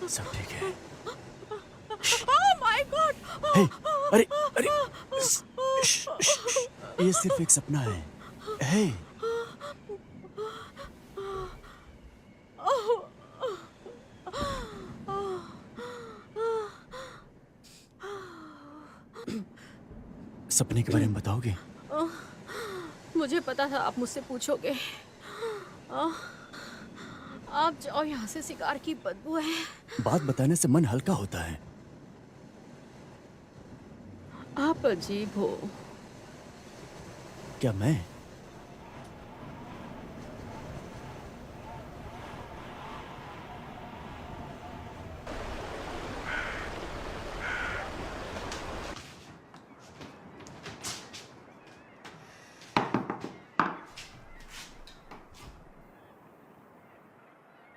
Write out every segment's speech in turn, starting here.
सब ठीक है। Oh my God! हे, अरे अरे ये सिर्फ एक सपना है। हे, सपने के बारे में बताओगे? मुझे पता था आप मुझसे पूछोगे। आप जाओ यहाँ से, सिगार की बदबू है। बात बताने से मन हल्का होता है। आप अजीब हो। क्या मैं?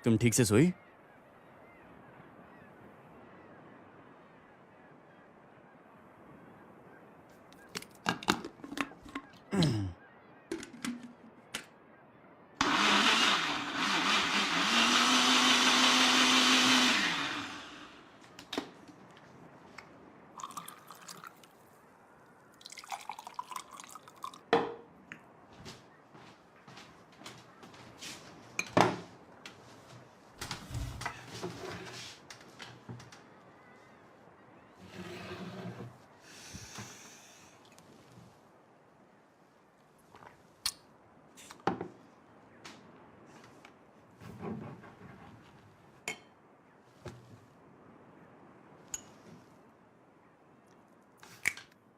तुम ठीक से सोई?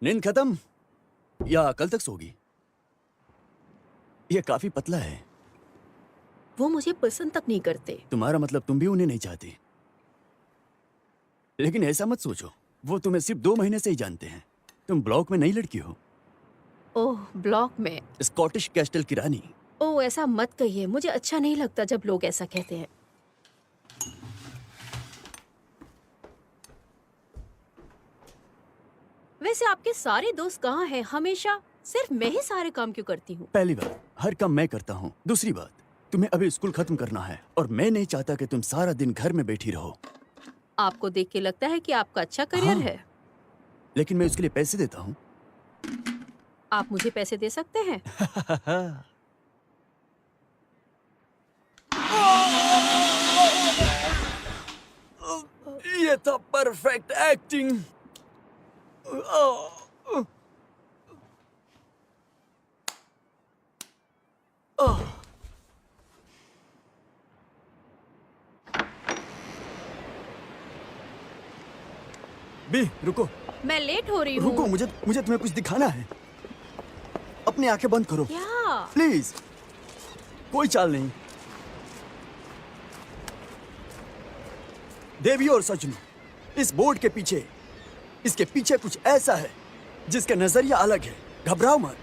नींद खत्म या कल तक सोगी? ये काफी पतला है। वो मुझे पसंद तक नहीं करते। तुम्हारा मतलब तुम भी उन्हें नहीं चाहती। लेकिन ऐसा मत सोचो, वो तुम्हें सिर्फ 2 महीने से ही जानते हैं। तुम ब्लॉक में नई लड़की हो। ओह, ब्लॉक में? स्कॉटिश कैस्टल की रानी। ओह, ऐसा मत कहिए। मुझे अच्छा नहीं लगता जब लोग ऐसा कहते हैं। वैसे आपके सारे दोस्त कहाँ हैं? हमेशा सिर्फ मैं ही सारे काम क्यों करती हूँ? पहली बात, हर काम मैं करता हूँ। दूसरी बात, तुम्हें अभी स्कूल खत्म करना है और मैं नहीं चाहता कि तुम सारा दिन घर में बैठी रहो। आपको देख के लगता है कि आपका अच्छा करियर हाँ, है। लेकिन मैं उसके लिए पैसे देता हूँ। आप मुझे पैसे दे सकते हैं? ये था परफेक्ट एक्टिंग। बी, रुको मैं लेट हो रही हूँ। रुको, मुझे मुझे तुम्हें कुछ दिखाना है। अपनी आंखें बंद करो क्या? प्लीज। कोई चाल नहीं। देवी और सजनू, इस बोर्ड के पीछे, इसके पीछे कुछ ऐसा है जिसका नजरिया अलग है। घबराओ मत,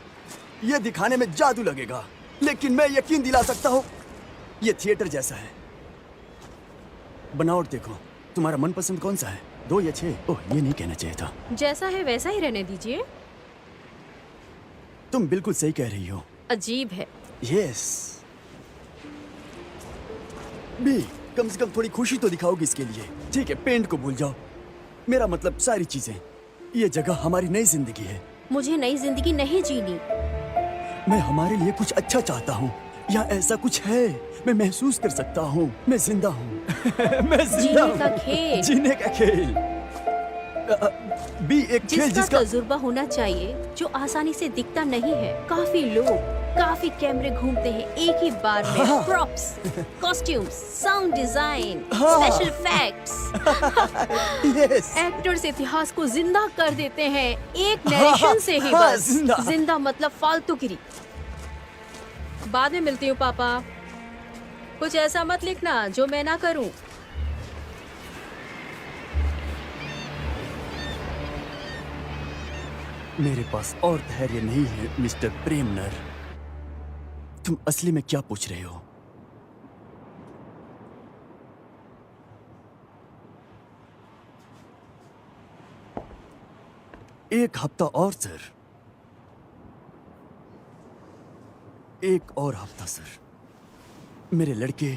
ये दिखाने में जादू लगेगा, लेकिन मैं यकीन दिला सकता हूँ ये थिएटर जैसा है। बनावट देखो, तुम्हारा मनपसंद कौन सा है? 2 या 6? ओह, ये नहीं कहना चाहिए था। जैसा है वैसा ही रहने दीजिए। तुम बिल्कुल सही कह रही हो। अजीब है। यस बी, कम से कम थोड़ी खुशी तो दिखाओगी इसके लिए। ठीक है, पेंट को भूल जाओ। मेरा मतलब सारी चीजें। ये जगह हमारी नई जिंदगी है। मुझे नई जिंदगी नहीं जीनी। मैं हमारे लिए कुछ अच्छा चाहता हूँ। यहाँ ऐसा कुछ है, मैं महसूस कर सकता हूँ। मैं जिंदा हूँ। मैं जिंदा जीने का हूँ। खेल। जीने का खेल। बी, एक खेल जिसका तजुर्बा होना चाहिए, जो आसानी से दिखता नहीं है। काफी लोग, काफी कैमरे घूमते हैं एक ही बार में। हाँ। प्रॉप्स, कॉस्ट्यूम्स, साउंड डिजाइन, हाँ। Special effects. यस, एक्टर्स इतिहास को जिंदा कर देते हैं एक नरेशन से ही। हाँ, बस जिंदा। जिंदा मतलब फालतूगिरी। बाद में मिलती हूँ पापा। कुछ ऐसा मत लिखना जो मैं ना करूँ। मेरे पास और धैर्य नहीं है मिस्टर प्रेमनर। तुम असली में क्या पूछ रहे हो? एक हफ्ता और सर। एक और हफ्ता सर। मेरे लड़के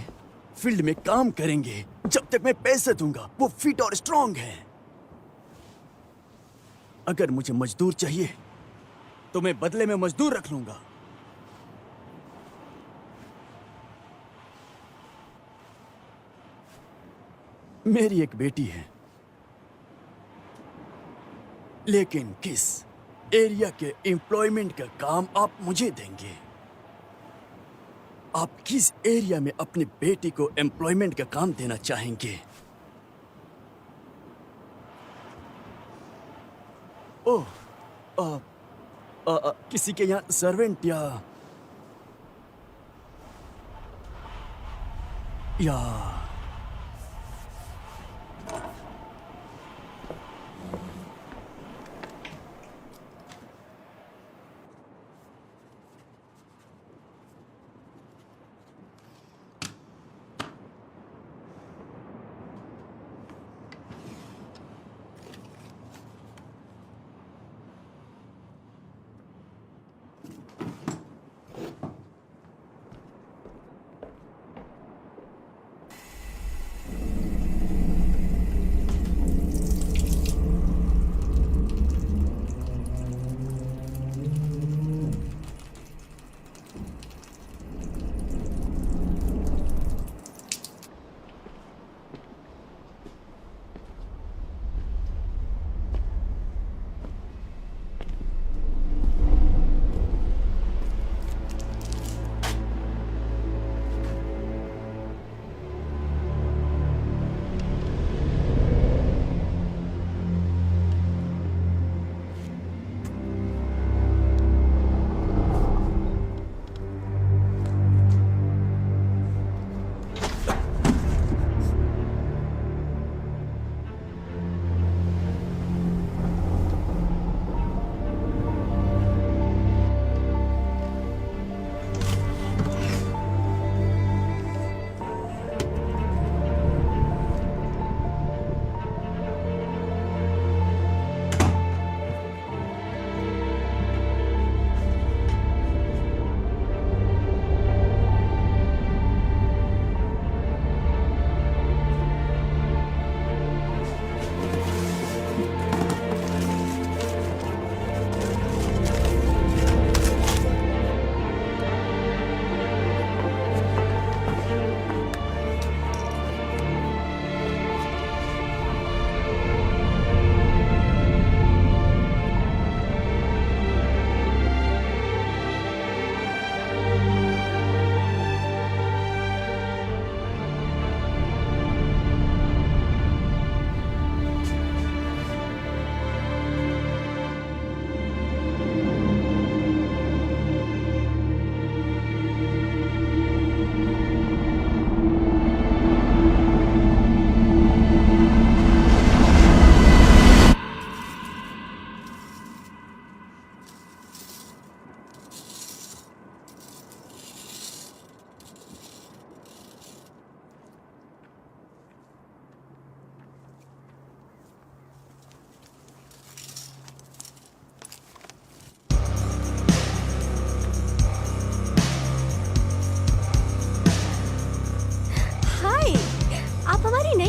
फील्ड में काम करेंगे। जब तक मैं पैसे दूंगा वो फिट और स्ट्रांग है। अगर मुझे मजदूर चाहिए तो मैं बदले में मजदूर रख लूंगा। मेरी एक बेटी है, लेकिन किस एरिया के एम्प्लॉयमेंट का काम आप मुझे देंगे? आप किस एरिया में अपनी बेटी को एम्प्लॉयमेंट का काम देना चाहेंगे? ओह, किसी के यहाँ सर्वेंट या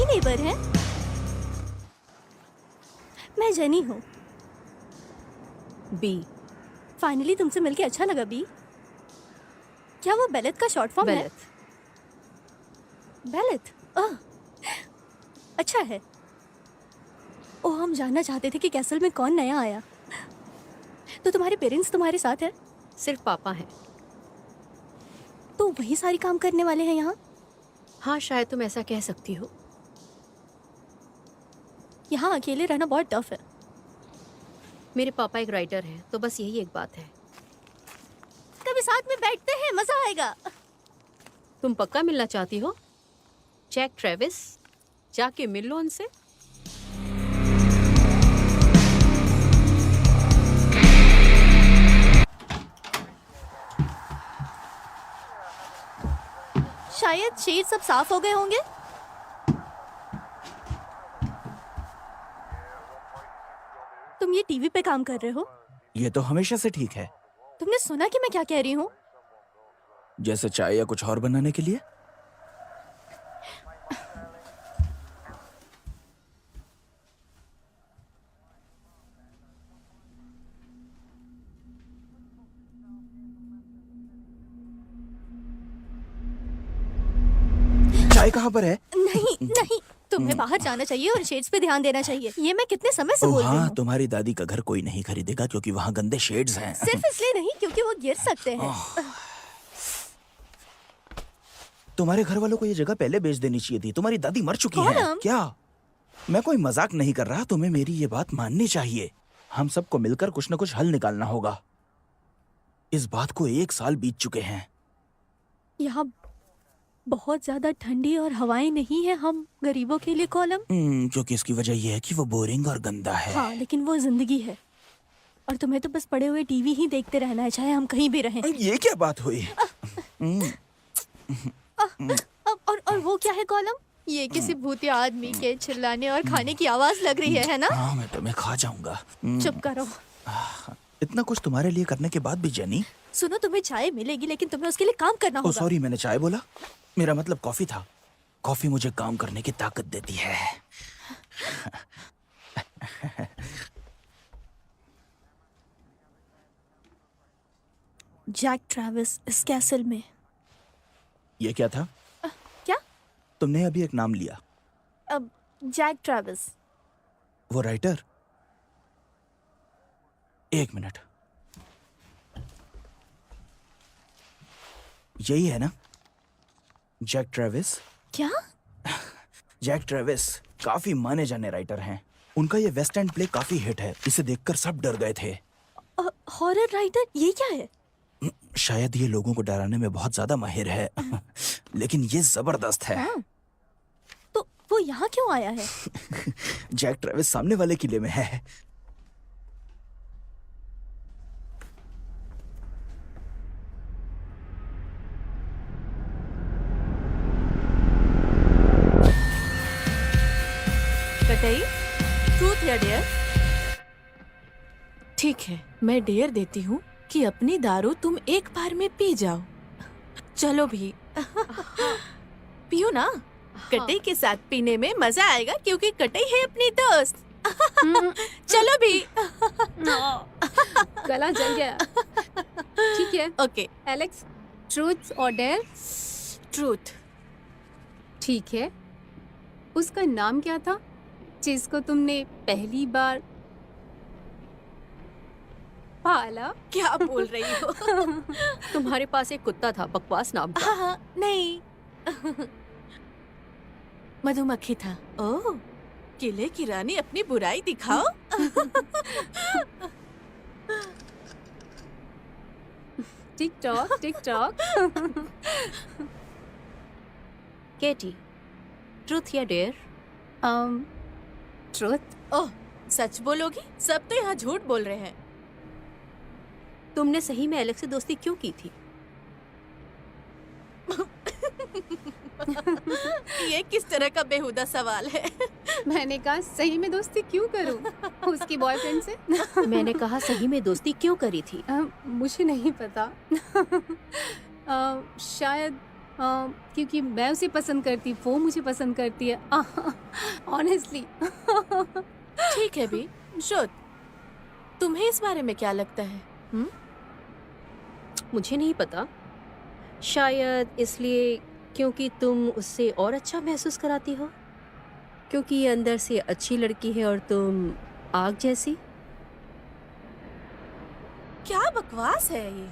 नेबर हैं? मैं जेनी हूँ। बी। फाइनली तुमसे मिलके अच्छा लगा बी। क्या वो बेलेट का शॉर्ट फॉर्म है? बेलेट। बेलेट? ओह, अच्छा है। ओह, हम जानना चाहते थे कि कैसल में कौन नया आया। तो तुम्हारे पेरेंट्स तुम्हारे साथ हैं? सिर्फ पापा हैं। तो वही सारी काम करने वाले हैं यहाँ? हाँ, शायद तुम ऐसा कह सकती हो। यहाँ अकेले रहना बहुत टफ है। मेरे पापा एक राइटर हैं, तो बस यही एक बात है। कभी साथ में बैठते हैं, मजा आएगा। तुम पक्का मिलना चाहती हो? जैक ट्रेविस, जाके मिल लो उनसे। शायद शेड सब साफ हो गए होंगे। तुम ये टीवी पे काम कर रहे हो? ये तो हमेशा से ठीक है। तुमने सुना कि मैं क्या कह रही हूँ? जैसे चाय या कुछ और बनाने के लिए। चाय कहाँ पर है? नहीं नहीं, तुम्हें बाहर जाना चाहिए और शेड्स पे ध्यान देना चाहिए। ये मैं कितने समय से ओह बोल रही हाँ, हूँ। तुम्हारी दादी का घर कोई नहीं खरीदेगा क्योंकि वहाँ गंदे शेड्स हैं। सिर्फ इसलिए नहीं क्योंकि वो गिर सकते हैं। तुम्हारे घर वालों को ये जगह पहले बेच देनी चाहिए थी। तुम्हारी दादी मर चुकी है। कौन? क्या? मैं कोई मजाक नहीं कर रहा, तुम्हें मेरी ये बात माननी चाहिए। हम सबको मिलकर कुछ न कुछ हल निकालना होगा। इस बात को 1 साल बीत चुके हैं। यहाँ बहुत ज्यादा ठंडी और हवाएं नहीं है। हम गरीबों के लिए कॉलम। क्योंकि इसकी वजह यह है कि वो बोरिंग और गंदा है। हाँ, लेकिन वो जिंदगी है और तुम्हें तो बस पड़े हुए टीवी ही देखते रहना है, चाहे हम कहीं भी रहें। ये क्या बात हुई? और वो क्या है कॉलम? ये किसी भूतिया आदमी के चिल्लाने और खाने की आवाज लग रही है ना? हाँ, मैं तुम्हें खा जाऊंगा। चुप करो। इतना कुछ तुम्हारे लिए करने के बाद भी जेनी। सुनो, तुम्हें चाय मिलेगी लेकिन तुम्हें उसके लिए काम करना ओ होगा। सॉरी, मैंने चाय बोला, मेरा मतलब कॉफी था। कॉफी मुझे काम करने की ताकत देती है। जैक ट्रेविस इस कैसल में। ये क्या था? क्या? तुमने अभी एक नाम लिया। अब जैक ट्रेविस। वो राइटर? 1 मिनट, यही है ना जैक ट्रेविस? क्या? जैक ट्रेविस काफी माने जाने राइटर हैं। उनका ये वेस्ट एंड प्ले काफी हिट है। इसे देखकर सब डर गए थे। Horror writer? ये क्या है? शायद ये लोगों को डराने में बहुत ज्यादा माहिर है। लेकिन ये जबरदस्त है। हाँ। तो वो यहाँ क्यों आया है? जैक ट्रेविस सामने वाले किले में है। कटई, ट्रूथ या डेयर? ठीक है, मैं डेयर देती हूँ कि अपनी दारू तुम एक बार में पी जाओ। चलो भी। पियो ना। कटई के साथ पीने में मजा आएगा क्योंकि कटई है अपनी दोस्त। चलो भी। गला जल गया। ठीक है ओके, एलेक्स, ट्रूथ और डेयर? ट्रूथ। ठीक है। उसका नाम क्या था जिसको तुमने पहली बार पाला? क्या बोल रही हो? तुम्हारे पास एक कुत्ता था, बकवास नाम था। हाँ, नहीं। मधुमक्खी था। ओह, किले की रानी अपनी बुराई दिखाओ। Tick tock tick tock. Katie, truth या डेयर? ट्रूथ। ओह, सच बोलोगी? सब तो यहाँ झूठ बोल रहे हैं। तुमने सही में एलेक्स से दोस्ती क्यों की थी? ये किस तरह का बेहुदा सवाल है? मैंने कहा सही में दोस्ती क्यों करूं उसकी बॉयफ्रेंड से। मैंने कहा सही में दोस्ती क्यों करी थी? मुझे नहीं पता। शायद क्योंकि मैं उसे पसंद करती, वो मुझे पसंद करती है। ऑनेस्टली। ठीक है भी, श्रुत, तुम्हें इस बारे में क्या लगता है? मुझे नहीं पता। शायद इसलिए क्योंकि तुम उससे और अच्छा महसूस कराती हो, क्योंकि ये अंदर से अच्छी लड़की है और तुम आग जैसी। क्या बकवास है ये?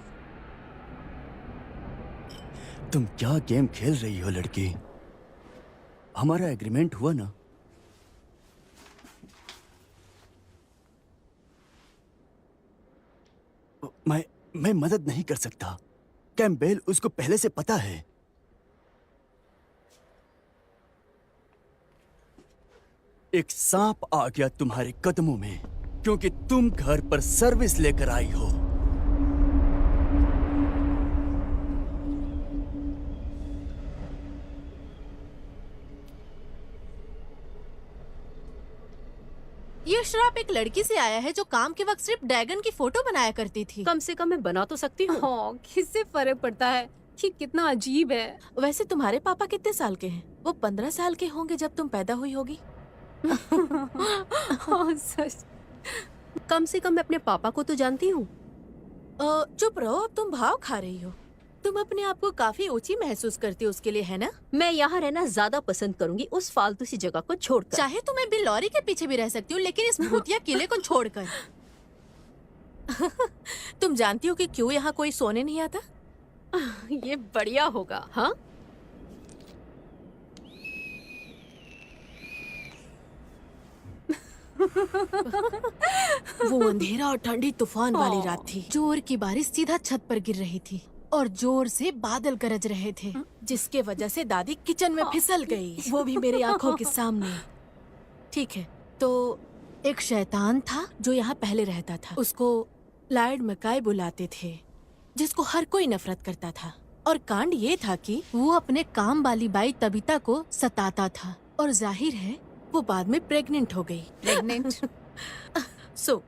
तुम क्या गेम खेल रही हो लड़की? हमारा एग्रीमेंट हुआ ना? मैं मदद नहीं कर सकता। कैम्पबेल, उसको पहले से पता है। एक सांप आ गया तुम्हारे कदमों में क्योंकि तुम घर पर सर्विस लेकर आई हो। ये श्राप एक लड़की से आया है जो काम के वक्त सिर्फ ड्रैगन की फोटो बनाया करती थी। कम से कम मैं बना तो सकती हूँ। हाँ, किससे फर्क पड़ता है कि कितना अजीब है। वैसे तुम्हारे पापा कितने साल के हैं? वो 15 साल के होंगे जब तुम पैदा हुई होगी। हाँ, सच। कम से कम मैं अपने पापा को तो जानती हूँ। चुप रहो, अब तुम भाव खा रही हो। तुम अपने आप को काफी ऊंची महसूस करती हो उसके लिए, है ना? मैं यहाँ रहना ज्यादा पसंद करूंगी उस फालतू सी जगह को छोड़कर। चाहे तो मैं बिल्लौरी के पीछे भी रह सकती हूँ, लेकिन इस भूतिया किले को छोड़कर। तुम जानती हो कि क्यों यहाँ कोई सोने नहीं आता? ये बढ़िया होगा। हाँ, वो अंधेरा और ठंडी तूफान वाली रात थी। जोर की बारिश सीधा छत पर गिर रही थी और जोर से बादल गरज रहे थे, जिसके वजह से दादी किचन में फिसल गई, वो भी मेरी आंखों के सामने। ठीक है, तो एक शैतान था जो यहाँ पहले रहता था। उसको लॉर्ड मकाई बुलाते थे, जिसको हर कोई नफरत करता था। और कांड ये था कि वो अपने काम वाली बाई तबीता को सताता था, और जाहिर है वो बाद में प्रेग्नेंट हो गई। प्रेग्नेंट? सो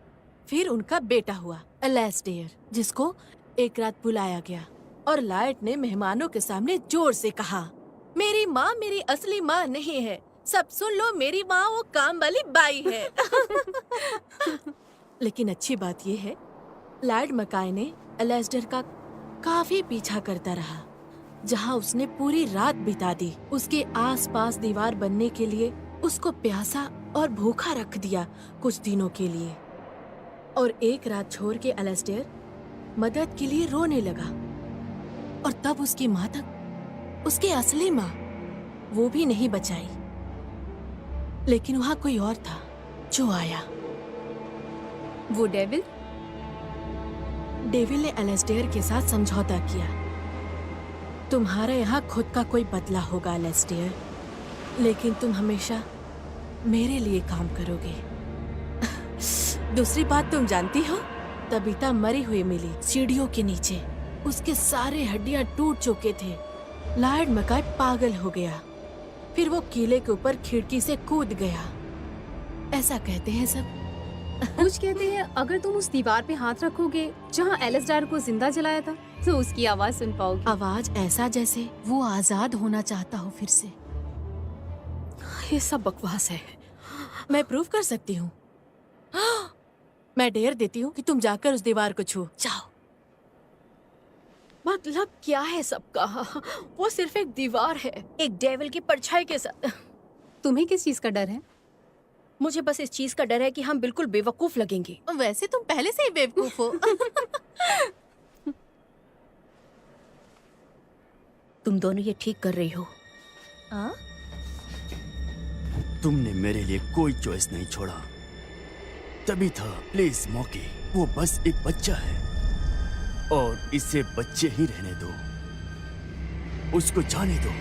फिर उनका बेटा हुआ एलेस्टेयर, जिसको एक रात बुलाया गया और लाइट ने मेहमानों के सामने जोर से कहा, मेरी माँ मेरी असली माँ नहीं है, सब सुन लो, मेरी माँ वो काम वाली बाई है। लेकिन अच्छी बात ये है, लॉर्ड मकाई ने एलेस्टेयर का काफी पीछा करता रहा, जहाँ उसने पूरी रात बिता दी। उसके आसपास दीवार बनने के लिए उसको प्यासा और भूखा रख दिया कुछ दिनों के लिए। और एक रात छोड़ के एलेस्टेयर मदद के लिए रोने लगा, और तब उसकी माँ तक, उसकी असली माँ, वो भी नहीं बचाई। लेकिन वहाँ कोई और था जो आया। वो डेविल? डेविल ने एलेस्टेयर के साथ समझौता किया। तुम्हारे यहाँ खुद का कोई बदला होगा एलेस्टेयर, लेकिन तुम हमेशा मेरे लिए काम करोगे। दूसरी बात तुम जानती हो, तबीता मरी हुई मिली सीढ़ियों के नीचे। उसके सारे हड्डियां टूट चुके थे। लॉर्ड मकाई पागल हो गया। फिर वो किले के ऊपर खिड़की से कूद गया। ऐसा कहते हैं सब। कुछ कहते हैं अगर तुम उस दीवार पे हाथ रखोगे जहाँ एलेस्टायर को जिंदा जलाया था, तो उसकी आवाज सुन पाओगे। आवाज ऐसा जैसे वो आजाद होना चाहता हो फिर से। ये सब बकवास है। मैं प्रूव कर सकती हूँ। मैं डेयर देती हूँ कि तुम जाकर उस दीवार को छू जाओ। मतलब क्या है सबका? वो सिर्फ एक दीवार है, एक डेविल की परछाई के साथ। तुम्हें किस चीज का डर है? मुझे बस इस चीज का डर है कि हम बिल्कुल बेवकूफ लगेंगे। वैसे तुम पहले से ही बेवकूफ हो। तुम दोनों ये ठीक कर रही हो। हाँ? तुमने मेरे लिए कोई चॉइस नहीं छोड़ा। तभी था प्लीज मौके, वो बस एक बच्चा है और इसे बच्चे ही रहने दो। उसको जाने दो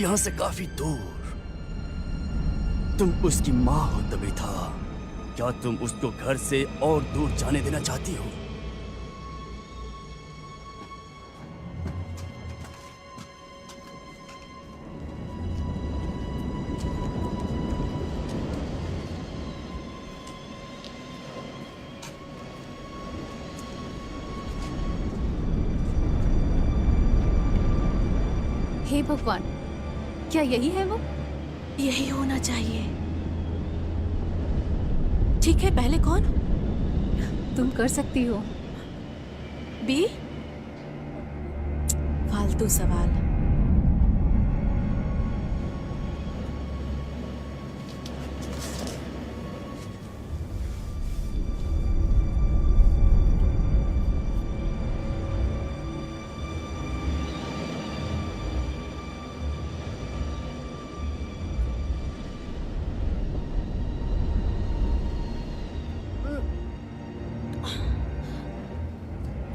यहाँ से काफी दूर। तुम उसकी माँ हो तभी था। क्या तुम उसको घर से और दूर जाने देना चाहती हो? हे भगवान, क्या यही है वो? यही होना चाहिए। ठीक है, पहले कौन? तुम कर सकती हो। बी? फालतू सवाल।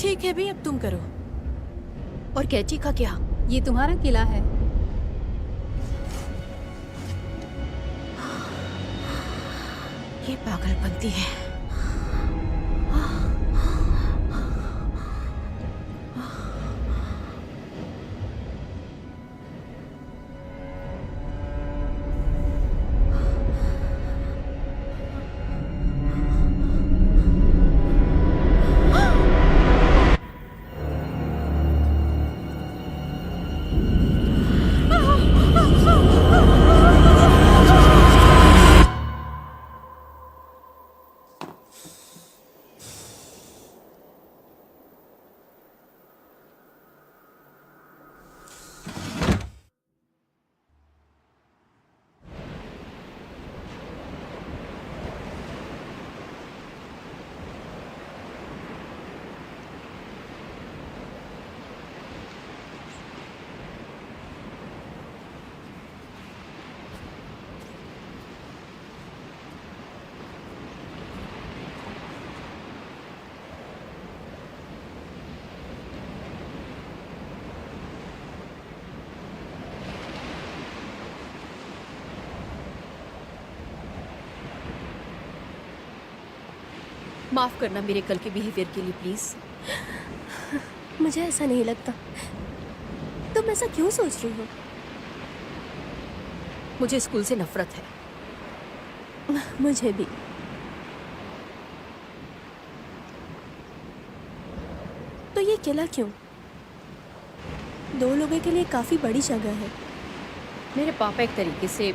ठीक है भी, अब तुम करो। और कैची का क्या? ये तुम्हारा किला है। ये पागलपंती है। माफ करना मेरे कल के बिहेवियर के लिए प्लीज। मुझे ऐसा नहीं लगता। तुम ऐसा क्यों सोच रही हो? मुझे स्कूल से नफरत है। मुझे भी। तो ये किला क्यों? 2 लोगों के लिए काफी बड़ी जगह है। मेरे पापा एक तरीके से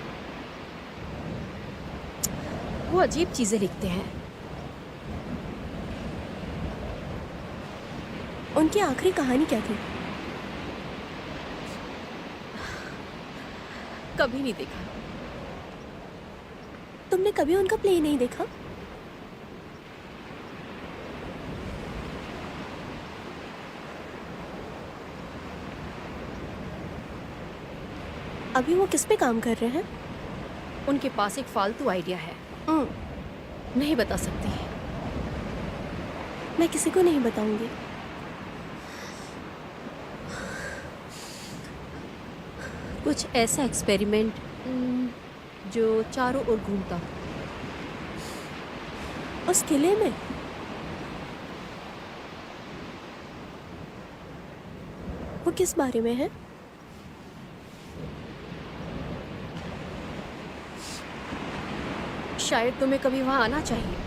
वो अजीब चीजें लिखते हैं। उनकी आखिरी कहानी क्या थी? कभी नहीं देखा। तुमने कभी उनका प्ले नहीं देखा? अभी वो किस पे काम कर रहे हैं? उनके पास एक फालतू आइडिया है, नहीं बता सकती। मैं किसी को नहीं बताऊंगी। कुछ ऐसा एक्सपेरिमेंट जो चारों ओर घूमता हो। उस किले में? वो किस बारे में है? शायद तुम्हें कभी वहां आना चाहिए।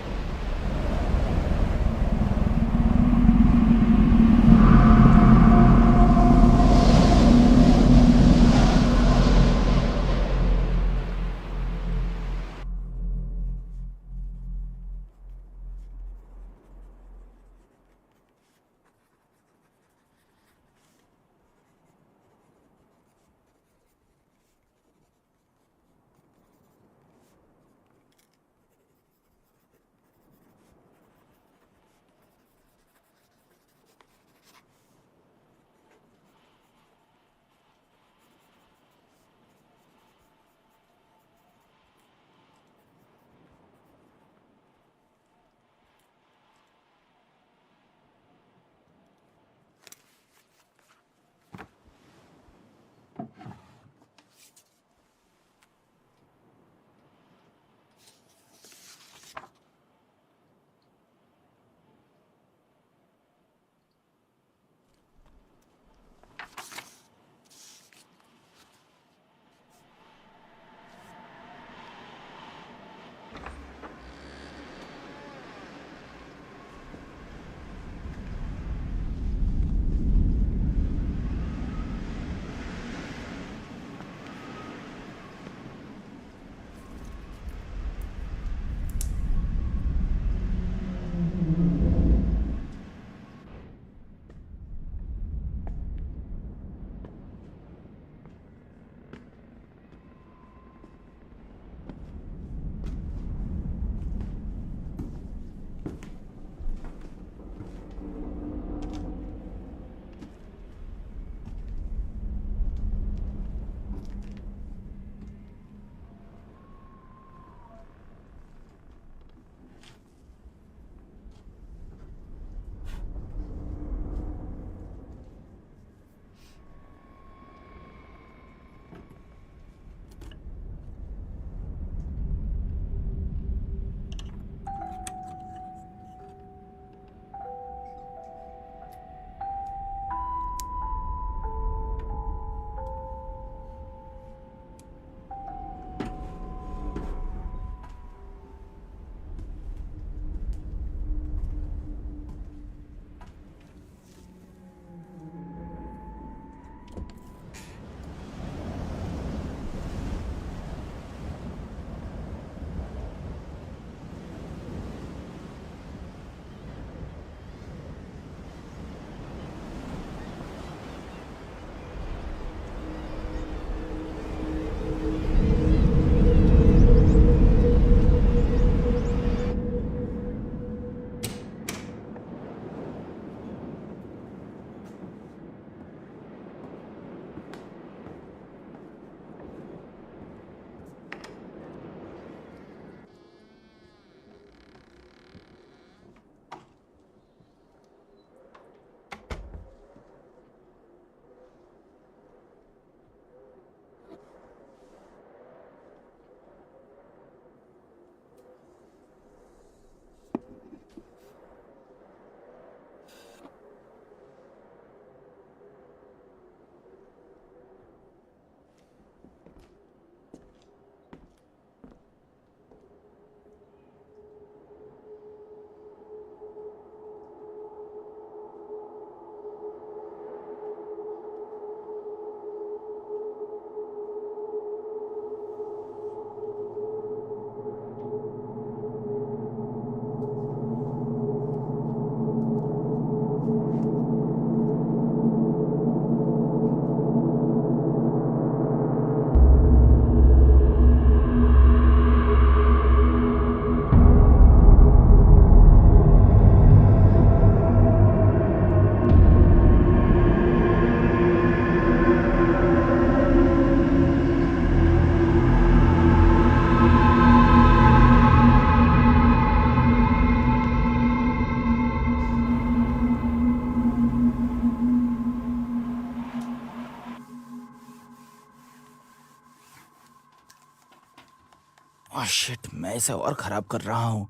शिट, मैं इसे और खराब कर रहा हूँ।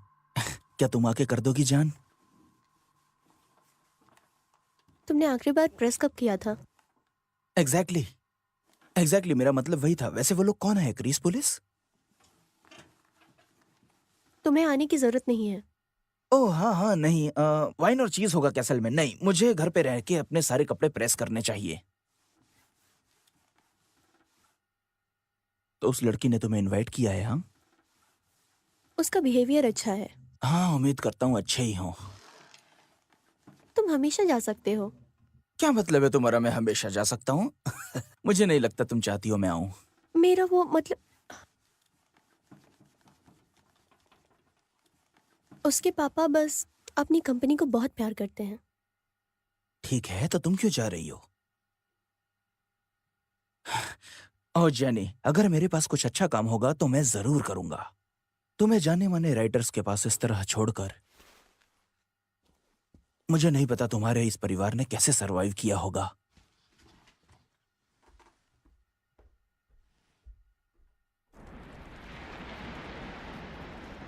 क्या तुम आके कर दोगी जान? तुमने आखिरी बार प्रेस कब किया था? एग्जैक्टली मेरा मतलब वही था। वैसे वो लोग कौन है? Crease police? तुम्हें आने की जरूरत नहीं है। ओह हाँ नहीं, वाइन और चीज होगा कैसल में। नहीं, मुझे घर पे रह के अपने सारे कपड़े प्रेस करने चाहिए। तो उस लड़की ने तुम्हें इनवाइट किया है? हाँ, उसका बिहेवियर अच्छा है। हाँ, उम्मीद करता हूँ अच्छे ही हों। तुम हमेशा जा सकते हो। क्या मतलब है तुम्हारा मैं हमेशा जा सकता हूँ? मुझे नहीं लगता तुम चाहती हो मैं आऊं। मेरा वो मतलब, उसके पापा बस अपनी कंपनी को बहुत प्यार करते हैं। ठीक है, तो तुम क्यों जा रही हो? ओह जेनी, अगर मेरे पास कुछ अच्छा काम होगा तो मैं जरूर करूंगा। तुम्हें जाने माने राइटर्स के पास इस तरह छोड़कर। मुझे नहीं पता तुम्हारे इस परिवार ने कैसे सरवाइव किया होगा।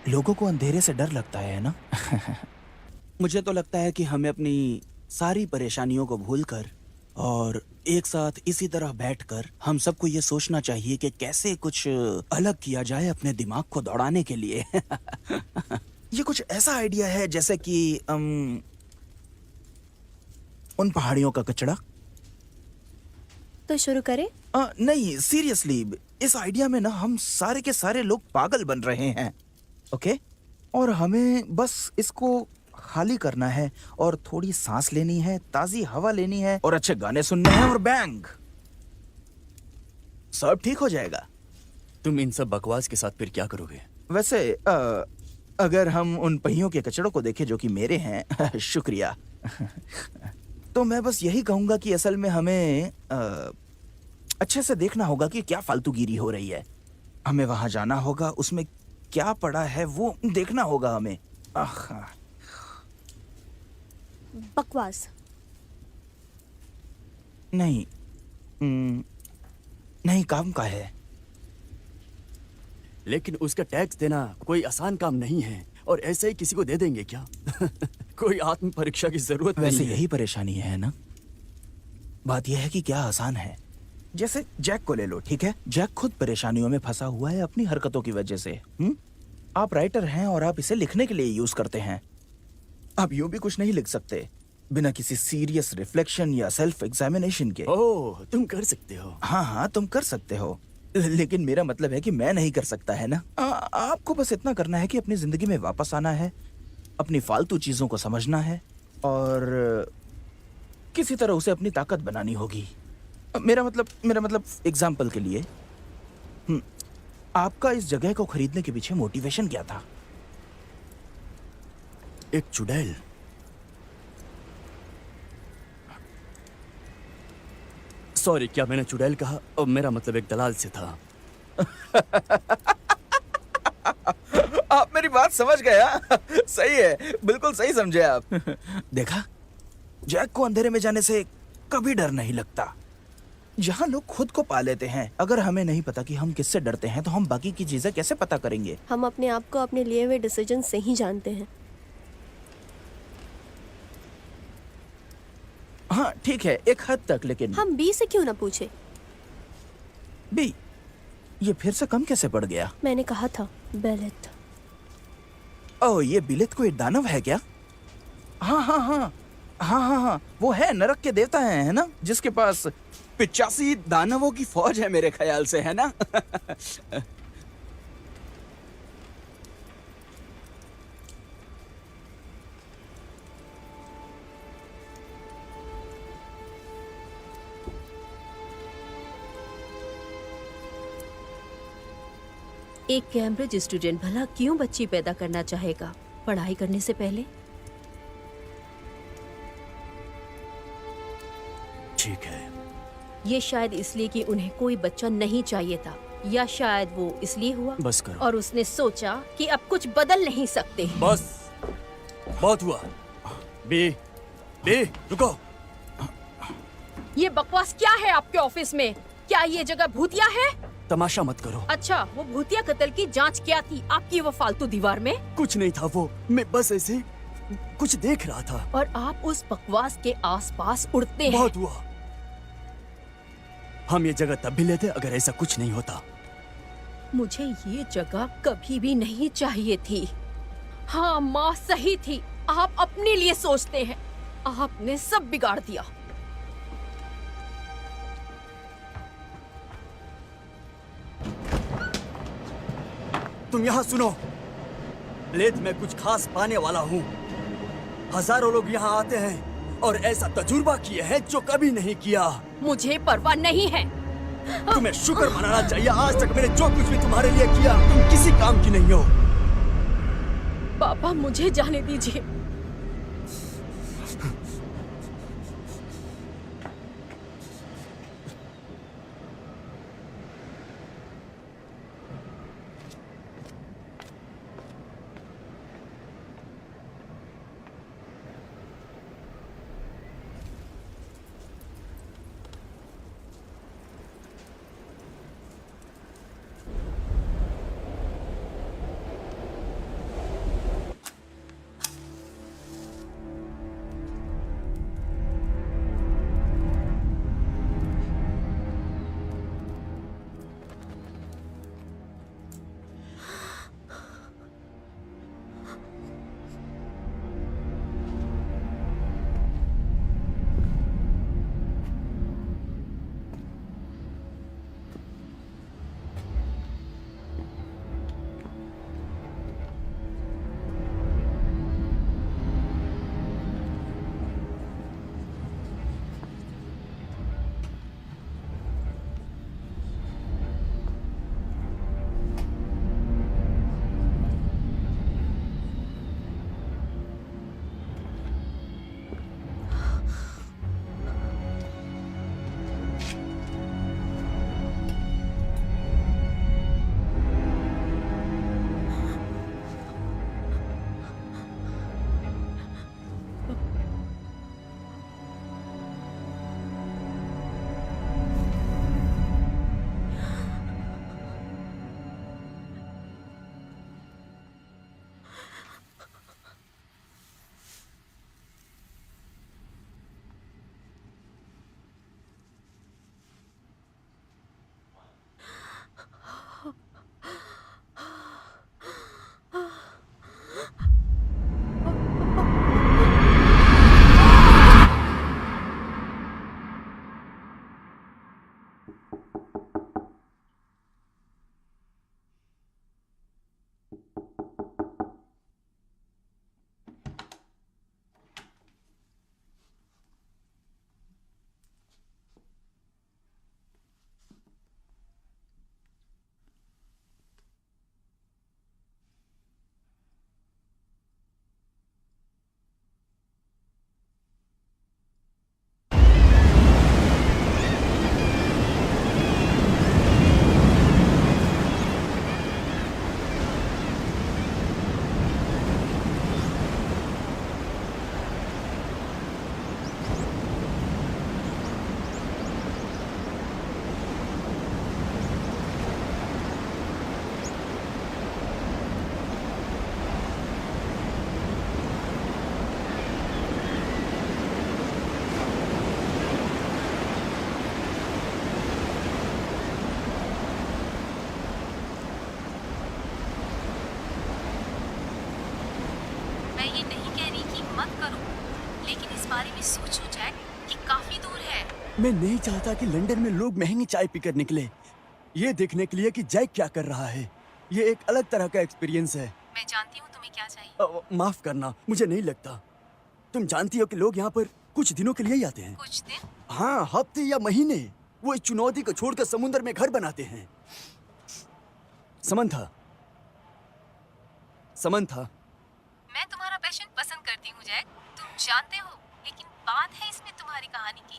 लोगों को अंधेरे से डर लगता है ना? मुझे तो लगता है कि हमें अपनी सारी परेशानियों को भूलकर और एक साथ इसी तरह बैठकर हम सबको ये सोचना चाहिए कि कैसे कुछ अलग किया जाए अपने दिमाग को दौड़ाने के लिए। ये कुछ ऐसा आइडिया है जैसे कि उन पहाड़ियों का कचरा। तो शुरू करें? नहीं, सीरियसली, इस आइडिया में ना हम सारे के सारे लोग पागल बन रहे हैं। ओके? और हमें बस इसको खाली करना है और थोड़ी सांस लेनी है, ताजी हवा लेनी है और अच्छे गाने सुनने हैं और बैंग, सब ठीक हो जाएगा। तुम इन सब बकवास के साथ फिर क्या करोगे? वैसे अगर हम उन पहियों के कचड़ों को देखें जो कि मेरे हैं, शुक्रिया, तो मैं बस यही कहूंगा कि असल में हमें अच्छे से देखना होगा कि क्या फालतूगिरी हो रही है। हमें वहां जाना होगा, उसमें क्या पड़ा है वो देखना होगा हमें। बकवास नहीं, नहीं, काम का है। लेकिन उसका टैक्स देना कोई आसान काम नहीं है और ऐसे ही किसी को दे देंगे क्या? कोई आत्म परीक्षा की जरूरत नहीं वैसे है। यही परेशानी है ना? बात यह है कि क्या आसान है। जैसे जैक को ले लो, ठीक है? जैक खुद परेशानियों में फंसा हुआ है अपनी हरकतों की वजह से। आप राइटर हैं और आप इसे लिखने के लिए यूज करते हैं। आप यूं भी कुछ नहीं लिख सकते बिना किसी सीरियस रिफ्लेक्शन या सेल्फ एग्जामिनेशन के। ओह, तुम कर सकते हो। हाँ, तुम कर सकते हो, लेकिन मेरा मतलब है कि मैं नहीं कर सकता, है ना? आपको बस इतना करना है कि अपनी जिंदगी में वापस आना है, अपनी फालतू चीजों को समझना है और किसी तरह उसे अपनी ताकत बनानी होगी। मेरा मतलब एग्जाम्पल के लिए, आपका इस जगह को खरीदने के पीछे मोटिवेशन क्या था? एक चुड़ैल। सॉरी, क्या मैंने चुड़ैल कहा? अब मेरा मतलब एक दलाल से था। आप मेरी बात समझ गया। सही है, बिल्कुल सही समझे आप। देखा, जैक को अंधेरे में जाने से कभी डर नहीं लगता। जहाँ लोग खुद को पा लेते हैं, अगर हमें नहीं पता कि हम किससे डरते हैं तो हम बाकी की चीजें कैसे पता करेंगे? हम अपने आप को अपने लिए हुए डिसीजन से ही जानते हैं। हाँ ठीक है, एक हद तक, लेकिन हम बी से क्यों ना पूछे? बी, ये फिर से कम कैसे पड़ गया? मैंने कहा था बेलेट। ओह, ये बिलित कोई दानव है क्या? हाँ, वो है, नरक के देवता है ना, जिसके पास 85 दानवों की फौज है मेरे ख्याल से, है ना? एक कैम्ब्रिज स्टूडेंट भला क्यों बच्ची पैदा करना चाहेगा पढ़ाई करने से पहले? ठीक है। ये शायद इसलिए कि उन्हें कोई बच्चा नहीं चाहिए था, या शायद वो इसलिए हुआ बस करो। और उसने सोचा कि अब कुछ बदल नहीं सकते। बस, बहुत हुआ। बी, रुको। ये बकवास क्या है आपके ऑफिस में? क्या ये जगह भूतिया है? तमाशा मत करो। अच्छा, वो भूतिया कत्ल की जांच क्या थी आपकी वो फालतू दीवार में? कुछ नहीं था वो, मैं बस ऐसे कुछ देख रहा था। और आप उस बकवास के आसपास उड़ते हैं। बहुत हुआ। हम ये जगह तब भी लेते अगर ऐसा कुछ नहीं होता। मुझे ये जगह कभी भी नहीं चाहिए थी। हाँ, माँ सही थी। आप अपने लिए सोचते हैं। आपने सब बिगाड़ दिया। तुम यहाँ सुनो। लेथ में कुछ खास पाने वाला हूँ। हजारों लोग यहाँ आते हैं और ऐसा तजुर्बा किए हैं जो कभी नहीं किया। मुझे परवाह नहीं है। तुम्हें शुक्र मनाना चाहिए, आज तक मैंने जो कुछ भी तुम्हारे लिए किया तुम किसी काम की नहीं हो। पापा, मुझे जाने दीजिए। मैं ये नहीं कह रही कि मत करो, लेकिन इस बारे में सोचो जैक कि काफी दूर है। मैं नहीं चाहता कि लंदन में लोग महंगी चाय पीकर निकले ये देखने के लिए कि जैक क्या कर रहा है। ये एक अलग तरह का एक्सपीरियंस है। मैं जानती हूँ तुम्हें क्या चाहिए। माफ करना, मुझे नहीं लगता। तुम जानती हो कि लोग यहाँ पर कुछ दिनों के लिए ही आते हैं। कुछ दिन? हाँ, हफ्ते या महीने। वो इस चुनौती को छोड़कर समुद्र में घर बनाते हैं। समंथा, समंथा, मैं तुम्हारा पैशन पसंद करती हूँ जैक, तुम जानते हो, लेकिन बात है इसमें तुम्हारी कहानी की।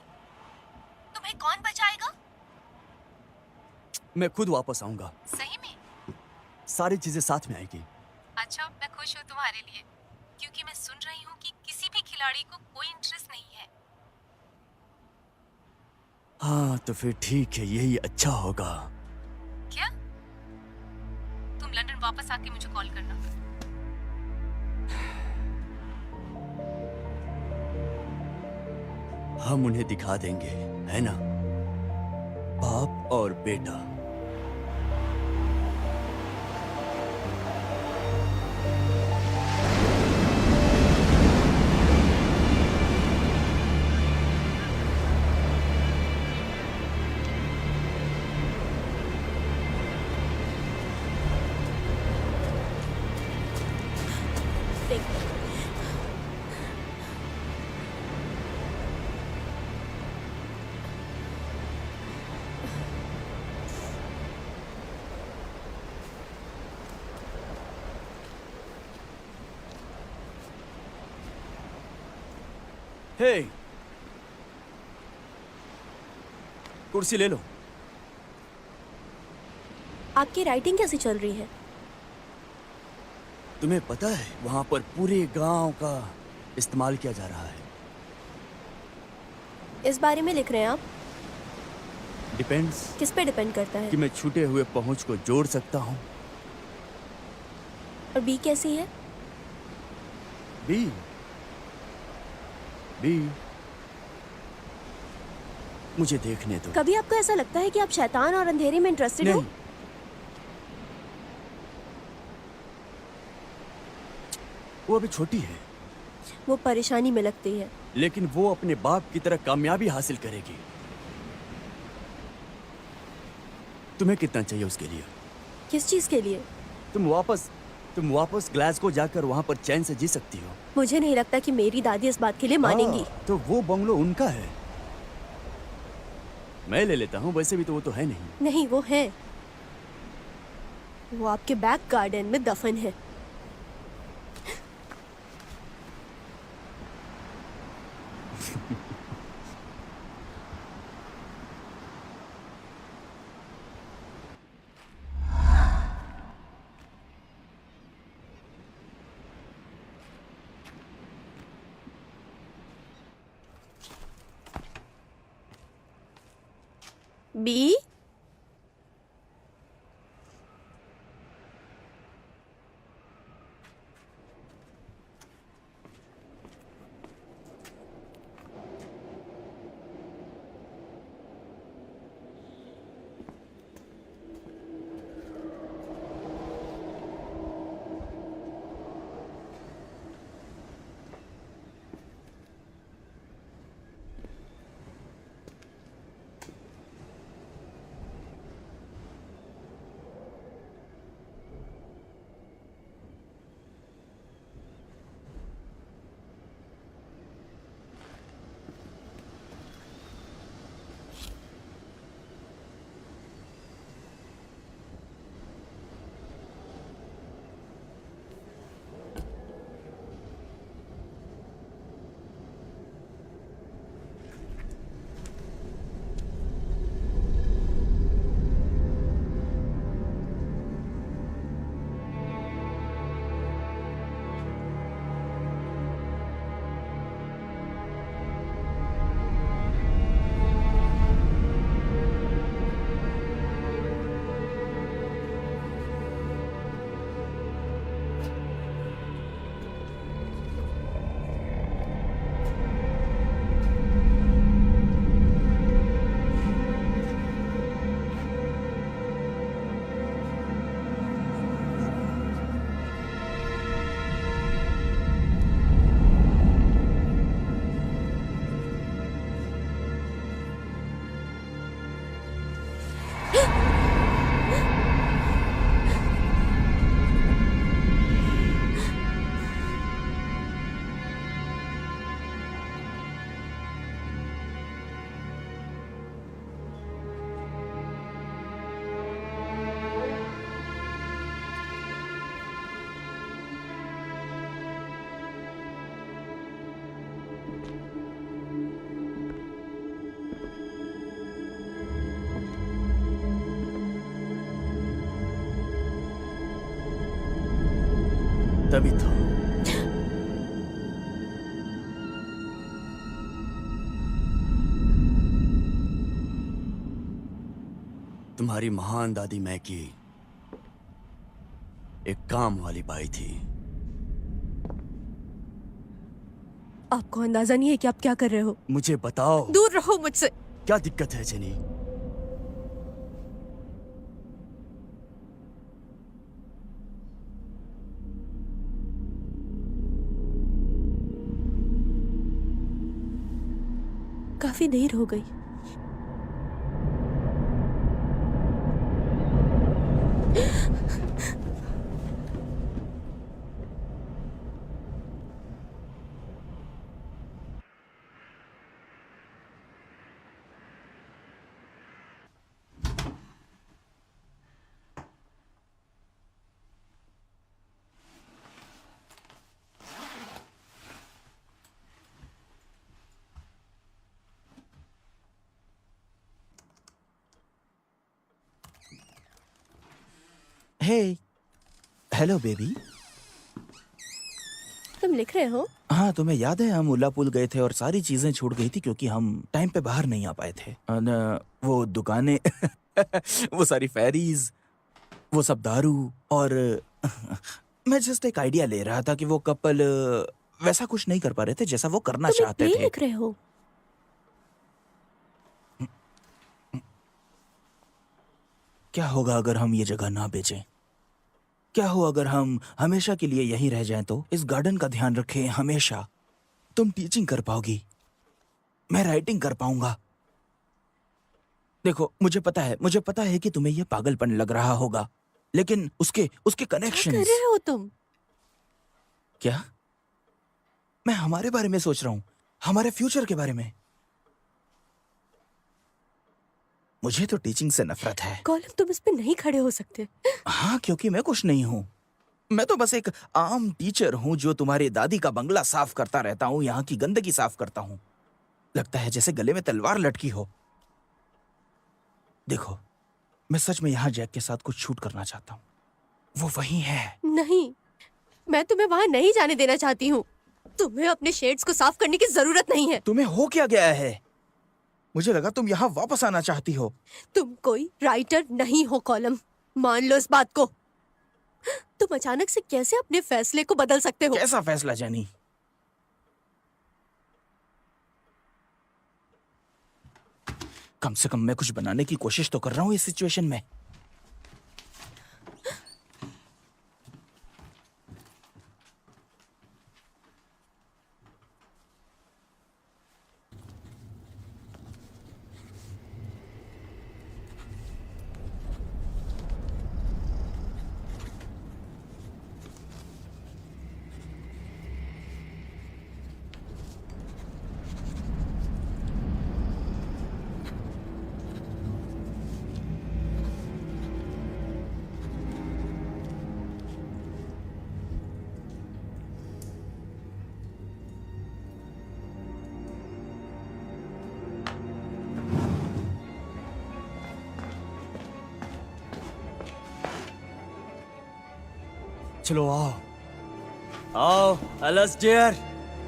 तुम्हें कौन बचाएगा? मैं खुद वापस आऊंगा। सही में? सारी चीजें साथ में आएगी। अच्छा, मैं खुश हूँ तुम्हारे लिए, क्योंकि मैं सुन रही हूँ कि किसी भी खिलाड़ी को कोई इंटरेस्ट नहीं है। हाँ, तो फिर ठीक है, यही अच्छा होगा। लंदन वापस आके मुझे कॉल करना। हम उन्हें दिखा देंगे, है ना? बाप और बेटा। हे, कुर्सी ले लो। आपकी राइटिंग कैसी चल रही है? तुम्हें पता है वहां पर पूरे गांव का इस्तेमाल किया जा रहा है। इस बारे में लिख रहे हैं आप? डिपेंड्स किस पे डिपेंड करता है? कि मैं छूटे हुए पहुंच को जोड़ सकता हूं। और बी कैसी है? बी बी मुझे देखने दो। कभी आपको ऐसा लगता है कि आप शैतान और अंधेरे में इंटरेस्टेड हो? नहीं, वो अभी छोटी है, वो परेशानी में लगती है। लेकिन वो अपने बाप की तरह कामयाबी हासिल करेगी। तुम्हें कितना चाहिए उसके लिए? किस चीज के लिए? तुम वापस ग्लासगो जाकर वहां पर चैन से जी सकती हो। मुझे नहीं लगता कि मेरी दादी इस बात के लिए मानेंगी। तो वो बंगलो उनका है, मैं ले लेता हूँ। वैसे भी तो वो तो है नहीं। नहीं, वो है। वो आपके बैक गार्डन में दफन है। बी तभी तो तुम्हारी महान दादी मैकी काम वाली बाई थी। आपको अंदाजा नहीं है कि आप क्या कर रहे हो। मुझे बताओ, दूर रहो मुझसे। क्या दिक्कत है जेनी? काफी देर हो गई। हे, हेलो बेबी। तुम लिख रहे हो? हाँ, तुम्हें याद है हम उल्लापुल गए थे और सारी चीजें छूट गई थी क्योंकि हम टाइम पे बाहर नहीं आ पाए थे। वो दुकानें वो सारी फेरीज, वो सब दारू और मैं जस्ट एक आइडिया ले रहा था कि वो कपल वैसा कुछ नहीं कर पा रहे थे जैसा वो करना तुम एक चाहते प्ले थे। लिख रहे हो? क्या होगा अगर हम ये जगह ना बेचें? क्या हो अगर हम हमेशा के लिए यहीं रह जाएं? तो इस गार्डन का ध्यान रखें हमेशा। तुम टीचिंग कर पाओगी, मैं राइटिंग कर पाऊंगा। देखो, मुझे पता है कि तुम्हें यह पागलपन लग रहा होगा, लेकिन उसके क्या कर कनेक्शंस। रहे हो तुम? क्या? मैं हमारे बारे में सोच रहा हूं, हमारे फ्यूचर के बारे में। मुझे तो टीचिंग से नफरत है। कॉलम, तुम इस पे नहीं खड़े हो सकते। हाँ, क्योंकि मैं कुछ नहीं हूँ। मैं तो बस एक आम टीचर हूँ जो तुम्हारी दादी का बंगला साफ करता रहता हूँ, यहाँ की गंदगी साफ करता हूँ। लगता है जैसे गले में तलवार लटकी हो। देखो, मैं सच में यहाँ जैक के साथ कुछ शूट करना चाहता हूँ। वो वही है। नहीं, मैं तुम्हें वहां नहीं जाने देना चाहती हूँ। तुम्हें अपने शेड्स को साफ करने की जरूरत नहीं है। तुम्हें हो क्या गया है? मुझे लगा तुम यहाँ वापस आना चाहती हो। तुम कोई राइटर नहीं हो कॉलम, मान लो इस बात को। तुम अचानक से कैसे अपने फैसले को बदल सकते हो? कैसा फैसला जेनी? कम से कम मैं कुछ बनाने की कोशिश तो कर रहा हूँ इस सिचुएशन में। चलो आओ आओ एलिस डियर,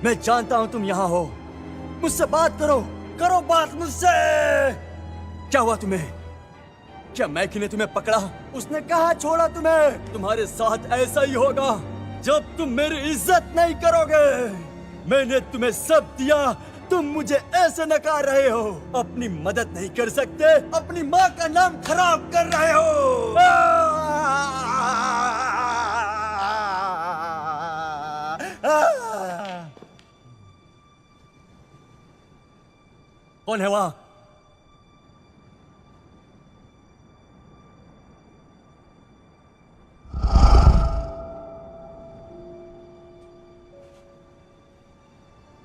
मैं जानता हूं तुम यहाँ हो। मुझसे बात करो, करो बात मुझसे। क्या हुआ तुम्हें? क्या मैकी ने तुम्हें पकड़ा? उसने कहा छोड़ा तुम्हें? तुम्हारे साथ ऐसा ही होगा जब तुम मेरी इज्जत नहीं करोगे। मैंने तुम्हें सब दिया, तुम मुझे ऐसे नकार रहे हो। अपनी मदद नहीं कर सकते, अपनी माँ का नाम खराब कर रहे हो। कौन है वहां?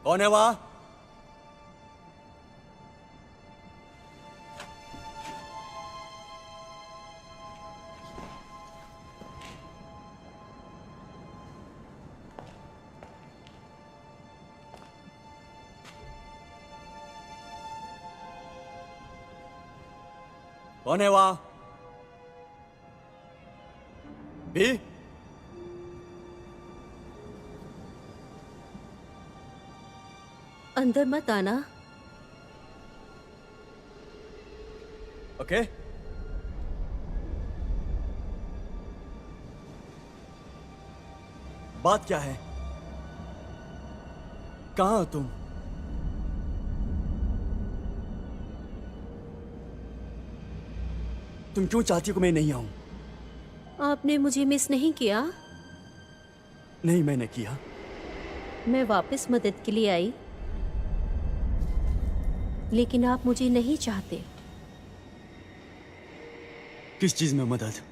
कौन है वहां? कौन है वहां? भी? अंदर मत आना। ओके। बात क्या है? कहाँ हो तुम? तुम क्यों चाहती हो कि मैं नहीं आऊं? आपने मुझे मिस नहीं किया? नहीं, मैंने किया। मैं वापस मदद के लिए आई, लेकिन आप मुझे नहीं चाहते। किस चीज में मदद?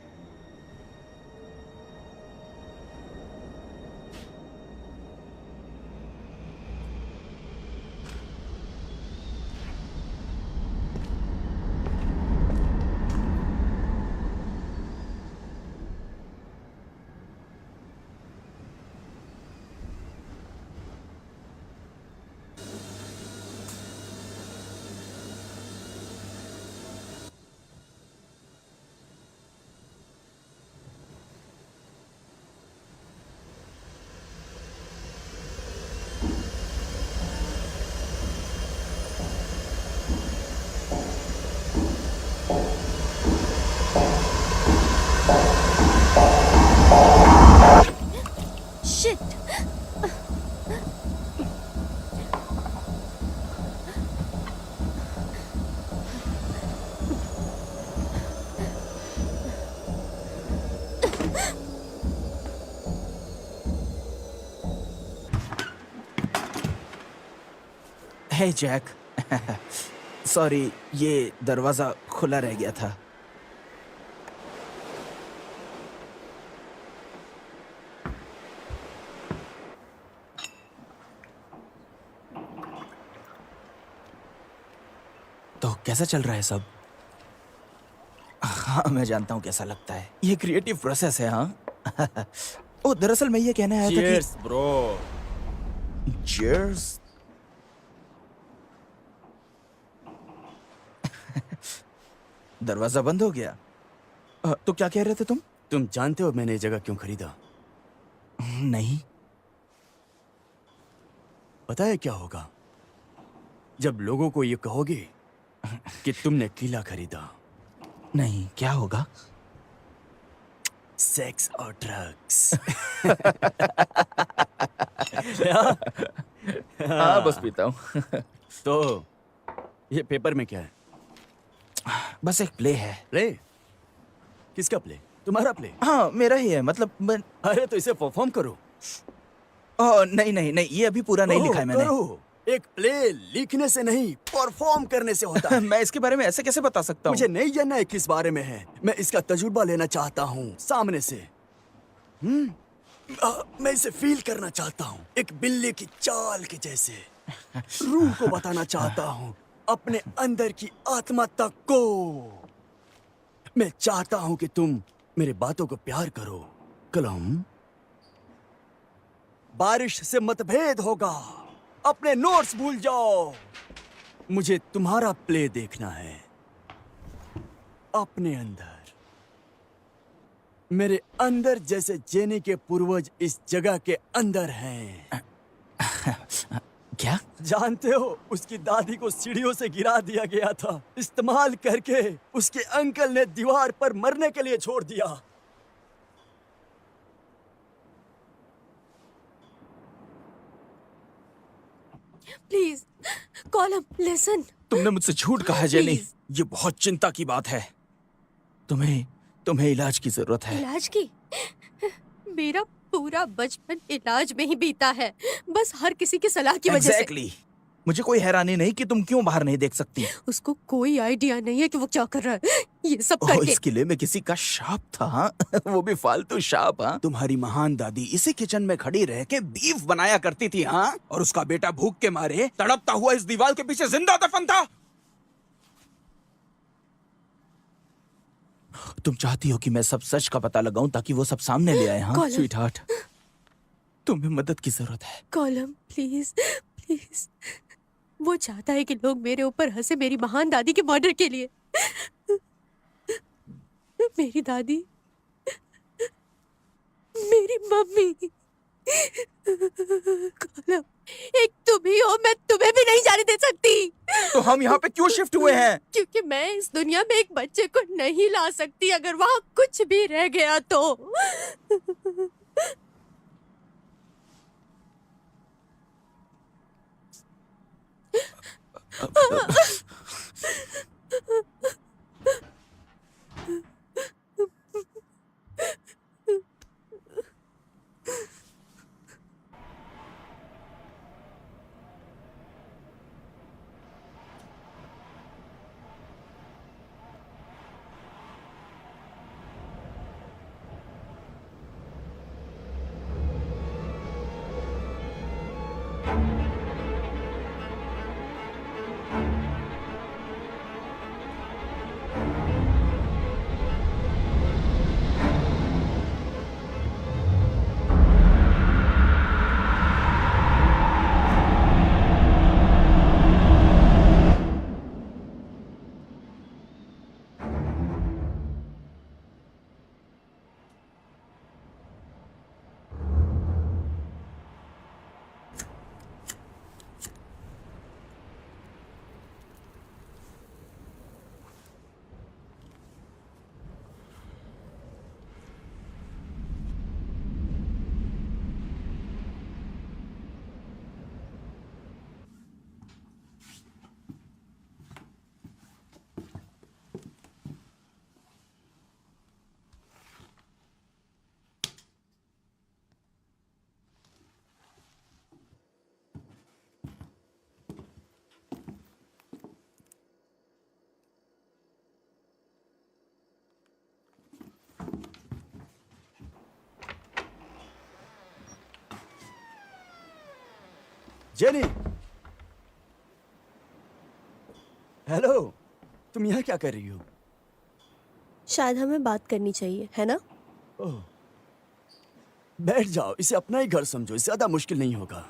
शिट। हे जैक, सॉरी, ये दरवाजा खुला रह गया था। तो कैसा चल रहा है सब? हाँ, मैं जानता हूँ कैसा लगता है। ये क्रिएटिव प्रोसेस है। हाँ। ओ, दरअसल मैं ये कहने आया था कि ब्रो। चीयर्स। दरवाजा बंद हो गया। तो क्या कह रहे थे तुम? तुम जानते हो मैंने ये जगह क्यों खरीदा? नहीं। पता है क्या होगा जब लोगों को ये कहोगे कि तुमने किला खरीदा? नहीं, क्या होगा? सेक्स और ड्रग्स। हाँ, बस पीता हूँ। तो ये पेपर में क्या है? बस एक प्ले है। प्ले? किसका प्ले? तुम्हारा प्ले? हाँ, मेरा ही है। मतलब अरे तो इसे परफॉर्म करो। नहीं नहीं नहीं, ये अभी पूरा नहीं लिखा है मैंने। करो। एक प्ले लिखने से नहीं, परफॉर्म करने से होता है। मैं इसके बारे में ऐसे कैसे बता सकता हूँ? मुझे नहीं जानना है किस बारे में है। मैं इसका तजुर्बा लेना चाहता हूँ सामने से। मैं इसे फील करना चाहता हूँ, एक बिल्ली की चाल के जैसे। रूह को बताना चाहता हूँ, अपने अंदर की आत्मा तक को। मैं चाहता हूँ कि तुम मेरी बातों को प्यार करो। कलम, बारिश से मतभेद होगा, अपने नोट्स भूल जाओ। मुझे तुम्हारा प्ले देखना है। अपने अंदर, मेरे अंदर जैसे जेनी के पूर्वज इस जगह के अंदर हैं। क्या? जानते हो, उसकी दादी को सीढ़ियों से गिरा दिया गया था, इस्तेमाल करके उसके अंकल ने दीवार पर मरने के लिए छोड़ दिया। Please column, listen. तुमने मुझसे झूठ कहा है जेनी। Please. ये बहुत चिंता की बात है। तुम्हें इलाज की जरूरत है। इलाज की? मेरा पूरा बचपन इलाज में ही बीता है, बस हर किसी की सलाह की वजह Exactly. मुझे कोई हैरानी नहीं कि तुम क्यों बाहर नहीं देख सकती। से। उसको कोई आइडिया नहीं है कि वो क्या कर रहा है, ये सब करके। इस किले में किसी का शाप था। हाँ? वो भी फालतू शाप। हाँ? तुम्हारी महान दादी इसी किचन में खड़ी रह के बीफ बनाया करती थी। हाँ? और उसका बेटा भूख के मारे तड़पता हुआ इस दीवार के पीछे जिंदा दफन था। तुम चाहती हो कि मैं सब सच का पता लगाऊं ताकि वो सब सामने ले आए। हाँ कॉलम। स्वीटहार्ट, तुम्हें मदद की जरूरत है। Column please please. वो चाहता है कि लोग मेरे ऊपर हंसे मेरी महान दादी के मर्डर के लिए। मेरी दादी, मेरी मम्मी। कॉलम, एक तुम ही हो, मैं तुम्हें भी नहीं जाने दे सकती। तो हम यहाँ पे क्यों शिफ्ट हुए हैं? क्योंकि मैं इस दुनिया में एक बच्चे को नहीं ला सकती अगर वहाँ कुछ भी रह गया तो। जेनी, हेलो, तुम यहाँ क्या कर रही हो? शायद हमें बात करनी चाहिए, है ना? ओह, बैठ जाओ, इसे अपना ही घर समझो, इससे ज्यादा मुश्किल नहीं होगा।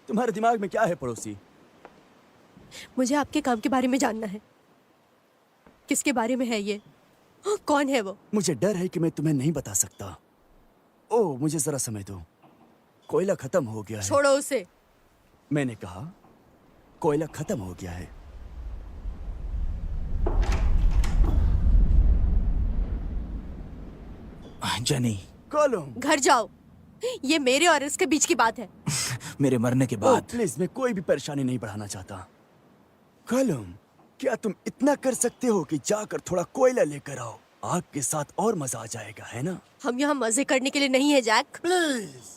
तुम्हारे दिमाग में क्या है पड़ोसी? मुझे आपके काम के बारे में जानना है। किसके बारे में है ये? कौन है वो? मुझे डर है कि मैं तुम्हें नहीं बता सकता। ओह, मुझे जरा समय दो। कोयला खत्म हो गया है। छोड़ो उसे। मैंने कहा कोयला खत्म हो गया है। जेनी, कॉलम, घर जाओ। ये मेरे और इसके बीच की बात है। मेरे मरने के ओह, बाद प्लीज, मैं कोई भी परेशानी नहीं बढ़ाना चाहता। कॉलम, क्या तुम इतना कर सकते हो कि जाकर थोड़ा कोयला लेकर आओ? आग के साथ और मजा आ जाएगा, है ना? हम यहाँ मजे करने के लिए नहीं है जैक। प्लीज।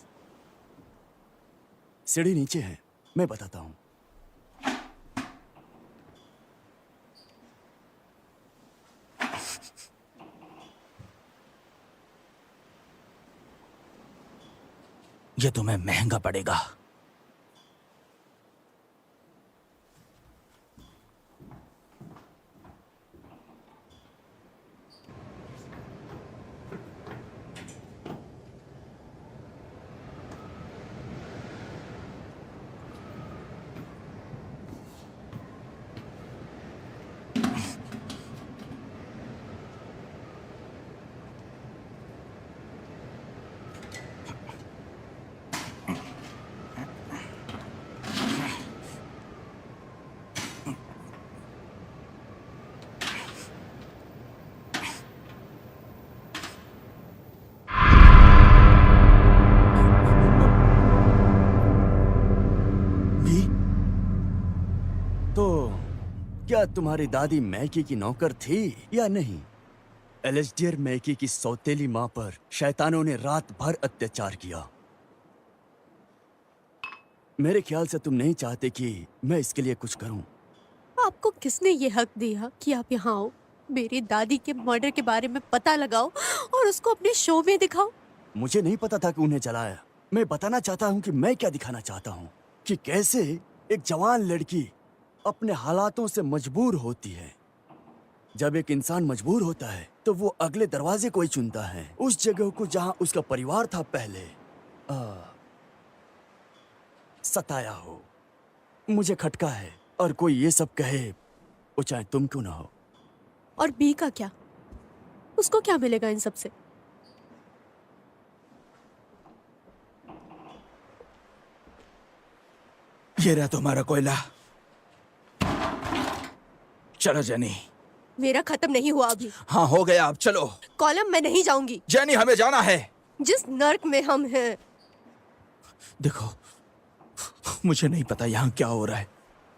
सीढ़ी नीचे है, मैं बताता हूँ। ये तुम्हें महंगा पड़ेगा। तो क्या तुम्हारी दादी मैकी की नौकर थी या नहीं? एलेस्डियर मैकी की सौतेली मां पर शैतानों ने रात भर अत्याचार किया। मेरे ख्याल से तुम नहीं चाहते कि मैं इसके लिए कुछ करूं। आपको किसने ये हक दिया कि आप यहाँ आओ, मेरी दादी के मर्डर के बारे में पता लगाओ और उसको अपने शो में दिखाओ? मुझे नहीं पता था कि उन्हें जलाया। मैं बताना चाहता हूं कि मैं क्या दिखाना चाहता हूं, कि कैसे एक जवान लड़की अपने हालातों से मजबूर होती है। जब एक इंसान मजबूर होता है तो वो अगले दरवाजे को ही चुनता है, उस जगह को जहां उसका परिवार था पहले सताया हो। मुझे खटका है और कोई ये सब कहे, वो चाहे तुम क्यों ना हो। और बी का क्या? उसको क्या मिलेगा इन सब से? ये रहा तुम्हारा कोयला। चलो जेनी। मेरा खत्म नहीं हुआ अभी। हाँ, हो गया, अब चलो। कॉलम, मैं नहीं जाऊंगी। जेनी, हमें जाना है। जिस नर्क में हम हैं। देखो, मुझे नहीं पता यहाँ क्या हो रहा है,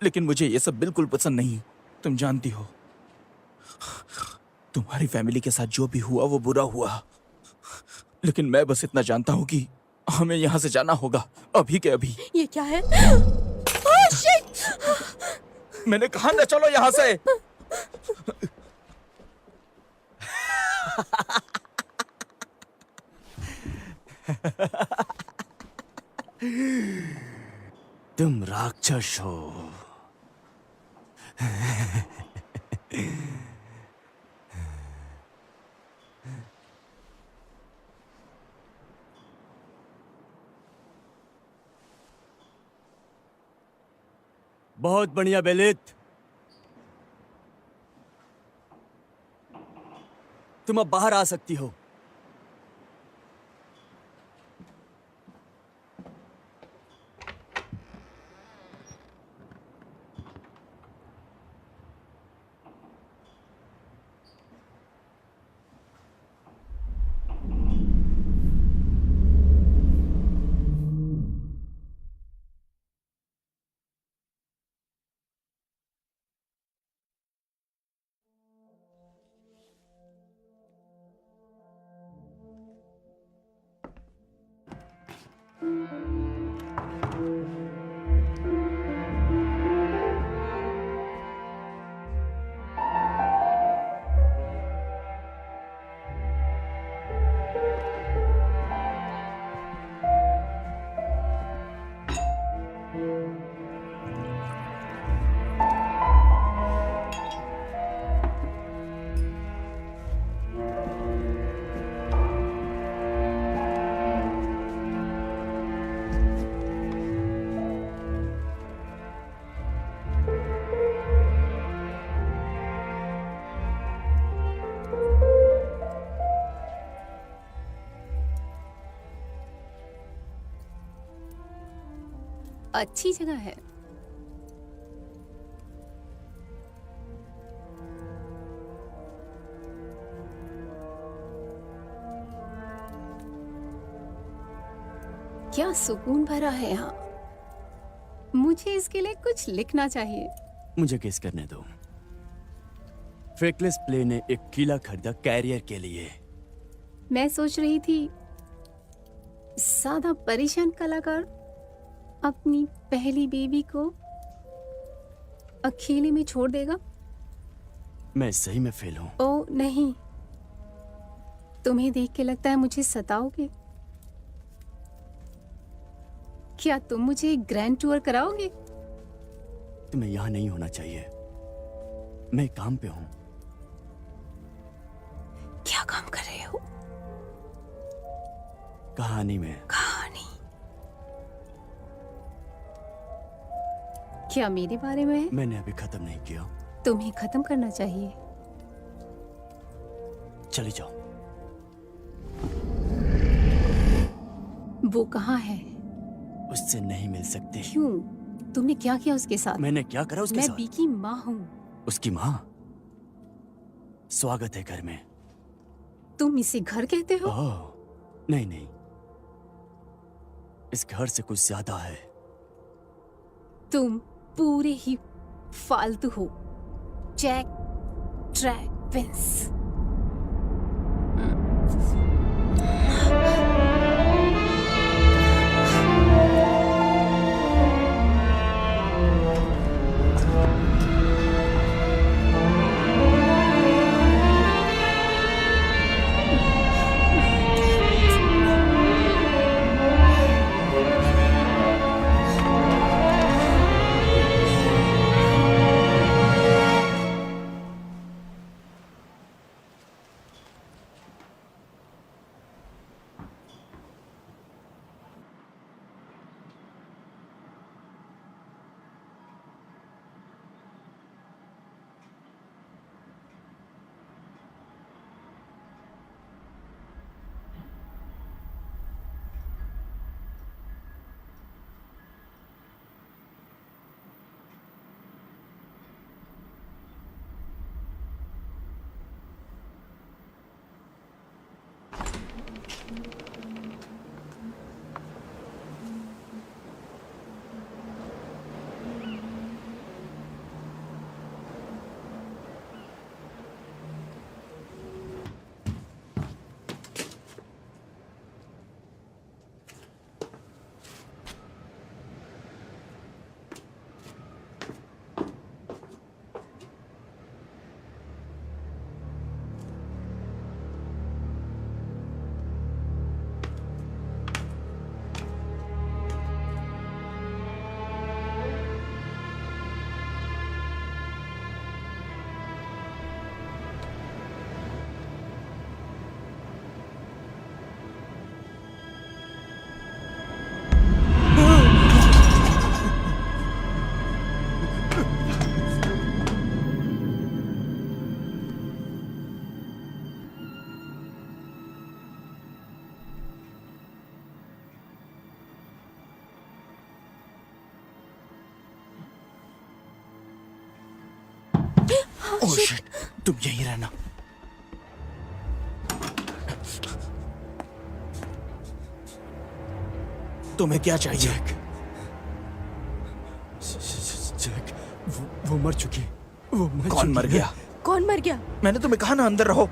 लेकिन मुझे ये सब बिल्कुल पसंद नहीं। तुम जानती हो, तुम्हारी फैमिली के साथ जो भी हुआ वो बुरा हुआ, लेकिन मैं बस इतना जानता हूं कि हमें यहाँ से जाना होगा, अभी के अभी। ये क्या है? Oh shit! मैंने कहा ना चलो यहाँ से। तुम राक्षस हो। बहुत बढ़िया बेलित, तुम अब बाहर आ सकती हो। अच्छी जगह है। क्या सुकून भरा है यहाँ। मुझे इसके लिए कुछ लिखना चाहिए। मुझे गेस करने दो। फ्रेकलेस प्ले ने एक किला खरीदा कैरियर के लिए। मैं सोच रही थी सादा परेशान कलाकार अपनी पहली बेबी को अकेले में छोड़ देगा। मैं सही में फेल हूँ। ओ नहीं, तुम्हें देख के लगता है मुझे सताओगे। क्या तुम मुझे एक ग्रैंड टूर कराओगे? तुम्हें यहाँ नहीं होना चाहिए। मैं काम पे हूँ। क्या काम कर रहे हो? कहानी में। कहानी? क्या मेरे बारे में है? मैंने अभी खत्म नहीं किया। तुम्हें खत्म करना चाहिए। चले जाओ। वो कहाँ है? उससे नहीं मिल सकते। क्यों? तुमने क्या किया उसके साथ? मैंने क्या करा उसके मैं साथ? बी की माँ हूँ। उसकी माँ? स्वागत है घर में। तुम इसे घर कहते हो? ओह, नहीं नहीं, इस घर से कुछ ज्यादा है। तुम पूरे ही फालतू हो, जैक ट्रैविस। ओह शिट, तुम यहीं रहना। तुम्हें क्या चाहिए? जैक, वो मर चुकी है। वो मर कौन चुकी मर है। गया? कौन मर गया? मैंने तुम्हें कहा ना अंदर रहो।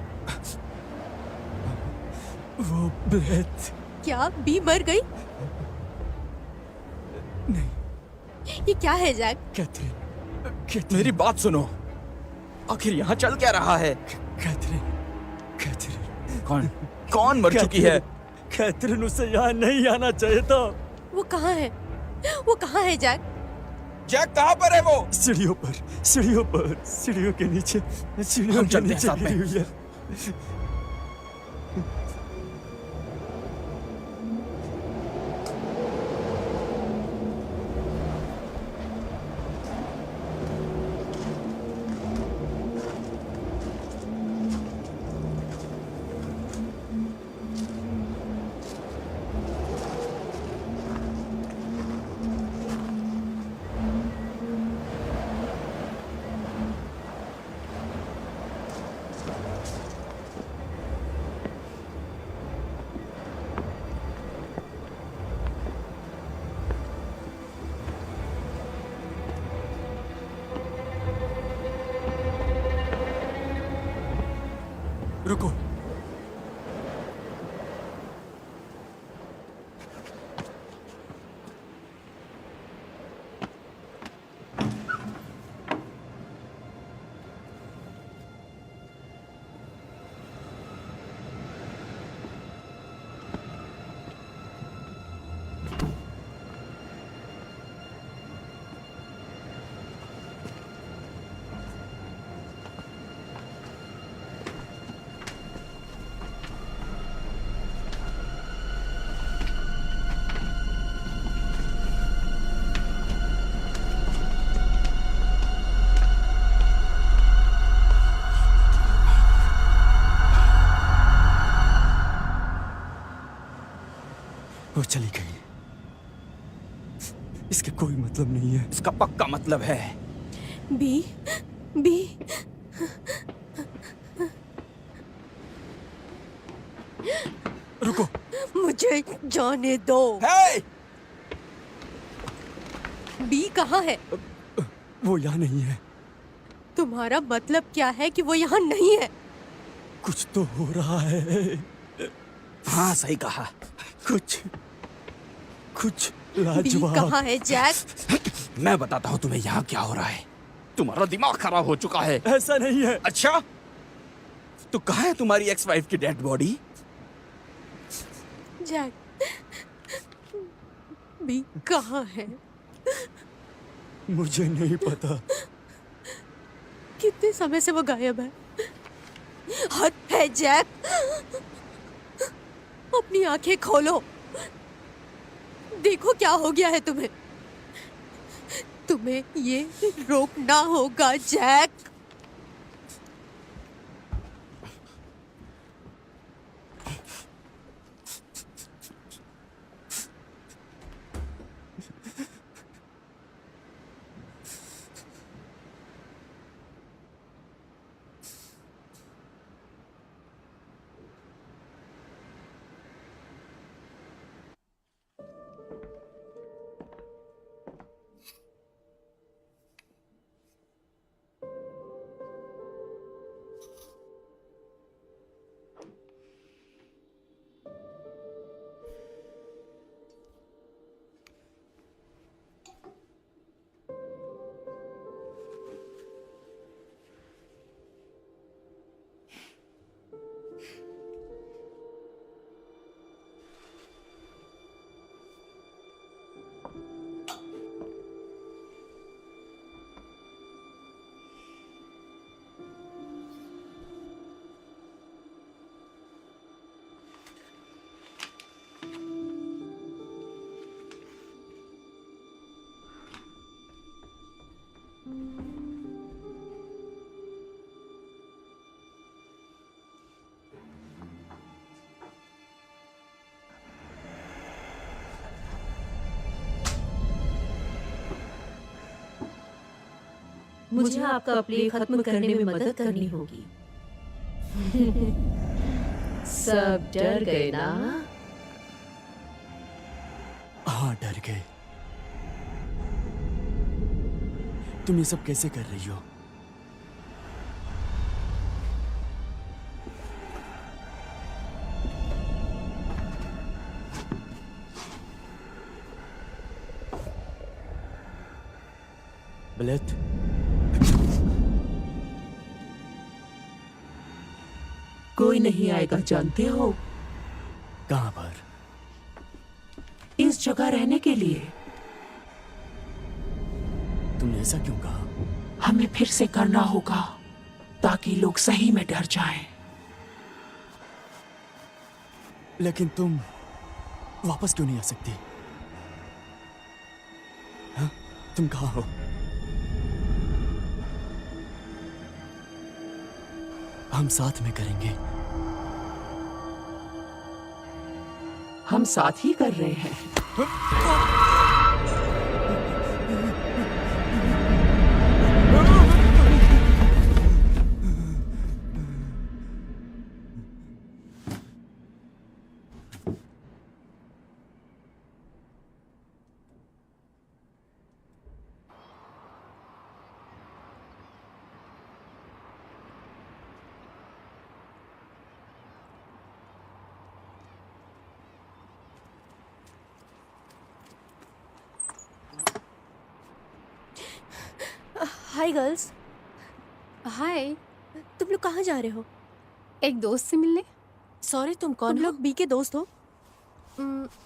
वो ब्लेथ। क्या बी मर गई? नहीं, ये क्या है जैक? कैथरीन, मेरी बात सुनो, आखिर यहाँ चल क्या रहा है? कैथरीन, कैथरीन, कौन कौन मर चुकी है? कैथरीन, उसे यहाँ नहीं आना चाहिए था। वो कहाँ है? वो कहाँ है जैक? जैक कहाँ पर है वो? सीढ़ियों पर, सीढ़ियों पर, सीढ़ियों के नीचे, सीढ़ियों हम के चलते हैं नीचे साथ में। गिरी हुई है। रुको, वो चली गई। इसके कोई मतलब नहीं है। इसका पक्का मतलब है। बी बी रुको, मुझे जाने दो। हे! बी कहाँ है? वो यहाँ नहीं है। तुम्हारा मतलब क्या है कि वो यहाँ नहीं है? कुछ तो हो रहा है। हाँ सही कहा। कुछ कुछ बी लाजवाब। कहाँ है जैक? मैं बताता हूँ तुम्हें यहाँ क्या हो रहा है। तुम्हारा दिमाग खराब हो चुका है। ऐसा नहीं है। अच्छा, तो कहाँ है तुम्हारी एक्स वाइफ की डेड बॉडी? जैक, बी कहाँ है? मुझे नहीं पता। कितने समय से वो गायब है? हद है जैक, अपनी आंखें खोलो। देखो क्या हो गया है तुम्हें। तुम्हें ये रोकना होगा जैक। मुझे आपका प्ले खत्म करने में मदद करनी होगी। सब डर गए ना? हाँ, डर गए। तुम ये सब कैसे कर रही हो? ब्लेथ, कोई नहीं आएगा जानते हो, कहाँ पर? इस जगह रहने के लिए। तुमने ऐसा क्यों कहा? हमें फिर से करना होगा ताकि लोग सही में डर जाएं। लेकिन तुम वापस क्यों नहीं आ सकती? हाँ? तुम कहाँ हो? हम साथ में करेंगे। हम साथ ही कर रहे हैं। हाय गर्ल्स, हाय, तुम लोग कहाँ जा रहे हो? एक दोस्त से मिलने। सॉरी, तुम कौन तुम हो? लोग बी के दोस्त हो?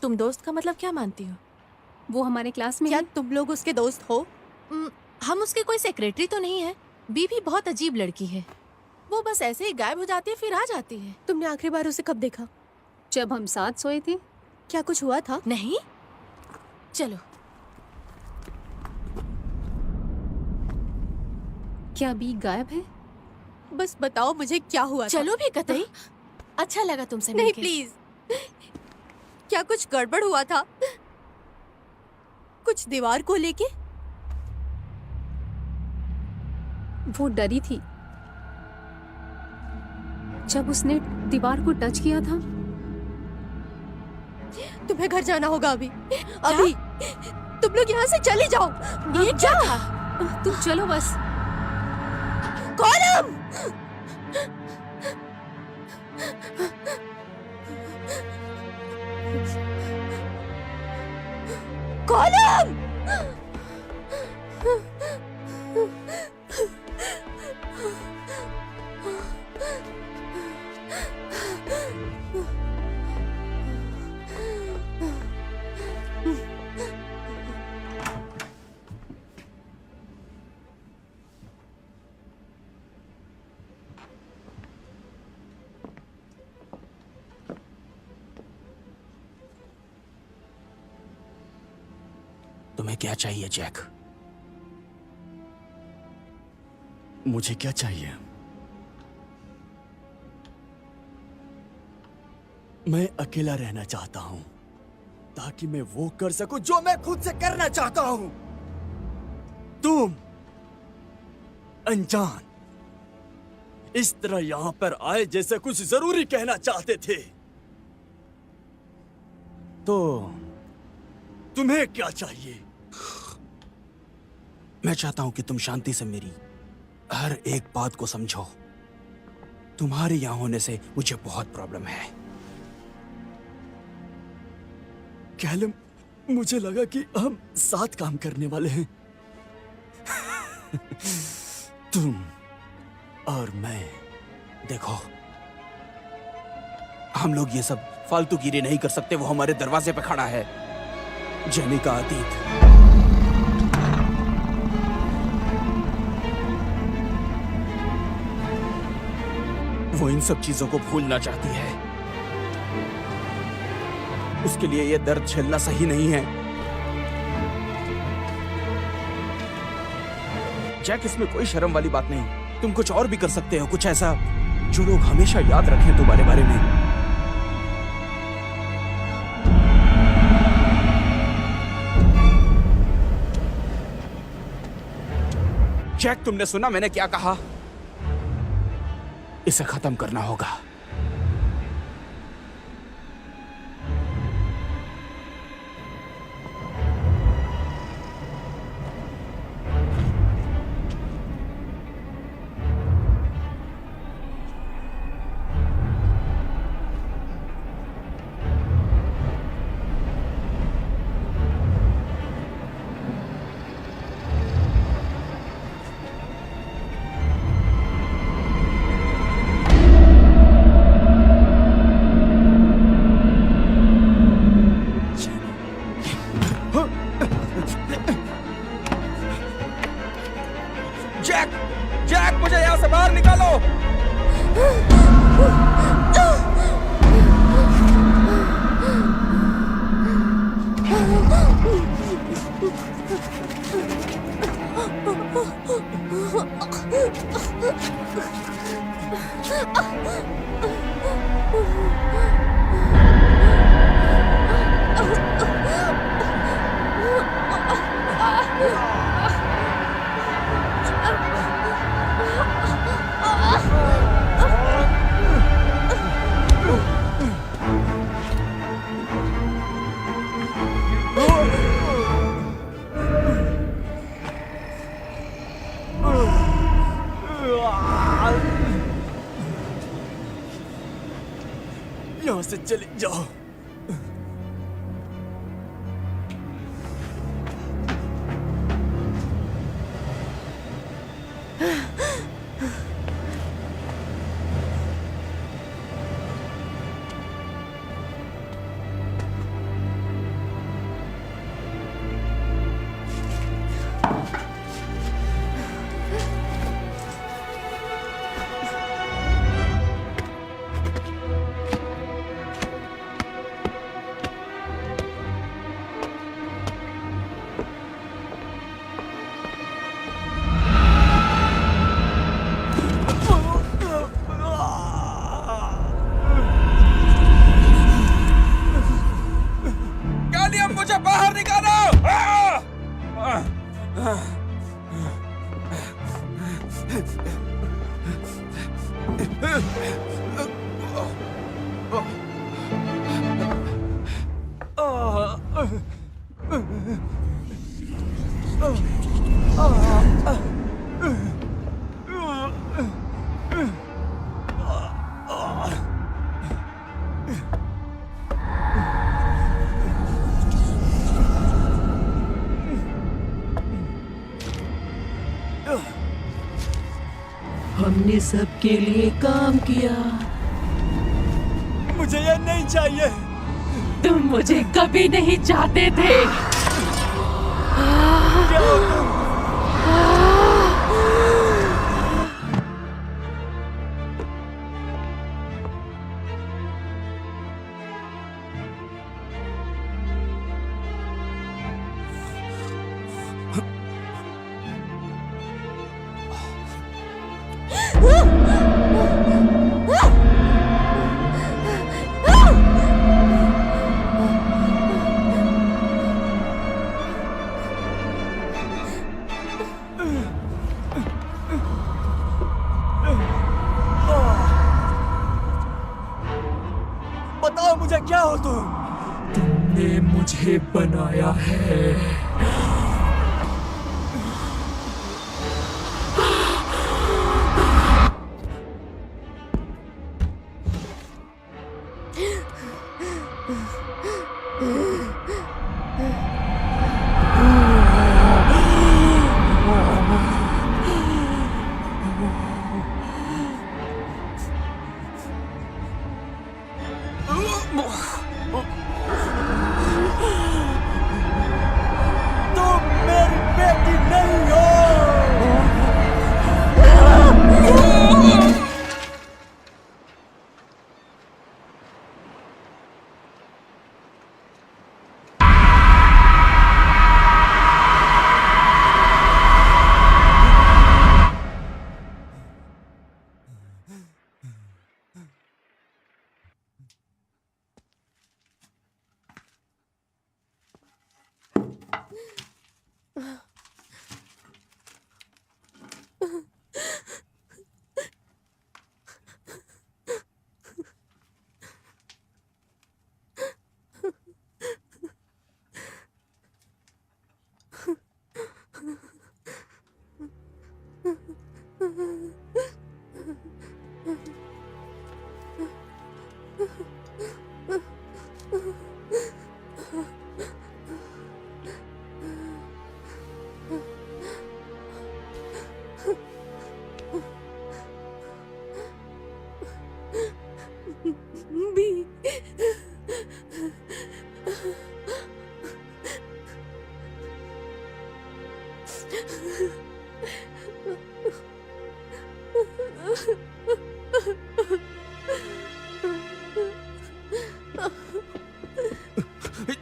तुम दोस्त का मतलब क्या मानती हो? वो हमारे क्लास में क्या है। तुम लोग उसके दोस्त हो? हम उसके कोई सेक्रेटरी तो नहीं है। बी भी बहुत अजीब लड़की है। वो बस ऐसे ही गायब हो जाती है फिर आ जाती है। तुमने आखिरी बार उसे कब देखा? जब हम साथ सोए थे। क्या कुछ हुआ था? नहीं, चलो। क्या बी गायब है? बस बताओ मुझे क्या हुआ था? चलो भी कतई। अच्छा लगा तुमसे नहीं मिलके। प्लीज, क्या कुछ गड़बड़ हुआ था? कुछ दीवार को लेके? वो डरी थी जब उसने दीवार को टच किया था। तुम्हें घर जाना होगा अभी। अभी तुम लोग यहाँ से चले जाओ। ये क्या था? तुम चलो बस। कॉलम! कॉलम! तुम्हें क्या चाहिए जैक? मुझे क्या चाहिए? मैं अकेला रहना चाहता हूं ताकि मैं वो कर सकूं जो मैं खुद से करना चाहता हूं। तुम अनजान इस तरह यहां पर आए जैसे कुछ जरूरी कहना चाहते थे। तो तुम्हें क्या चाहिए? मैं चाहता हूं कि तुम शांति से मेरी हर एक बात को समझो। तुम्हारे यहां होने से मुझे बहुत प्रॉब्लम है। कैलम, मुझे लगा कि हम साथ काम करने वाले हैं। तुम और मैं। देखो, हम लोग ये सब फालतू गिरी नहीं कर सकते। वो हमारे दरवाजे पे खड़ा है। जेनी का अतीत, वो इन सब चीजों को भूलना चाहती है। उसके लिए ये दर्द झेलना सही नहीं है। जैक, इसमें कोई शर्म वाली बात नहीं। तुम कुछ और भी कर सकते हो, कुछ ऐसा जो लोग हमेशा याद रखें तुम्हारे बारे में। जैक, तुमने सुना मैंने क्या कहा? इसे खत्म करना होगा। जैक, जैक, मुझे यहाँ से बाहर निकालो। यहाँ से चले जाओ। मुझे बाहर निकालो। हमने सबके लिए काम किया। मुझे ये नहीं चाहिए। तुम मुझे कभी नहीं चाहते थे। क्या हो तुम? बताओ मुझे, क्या हो तुम? तुमने मुझे बनाया है।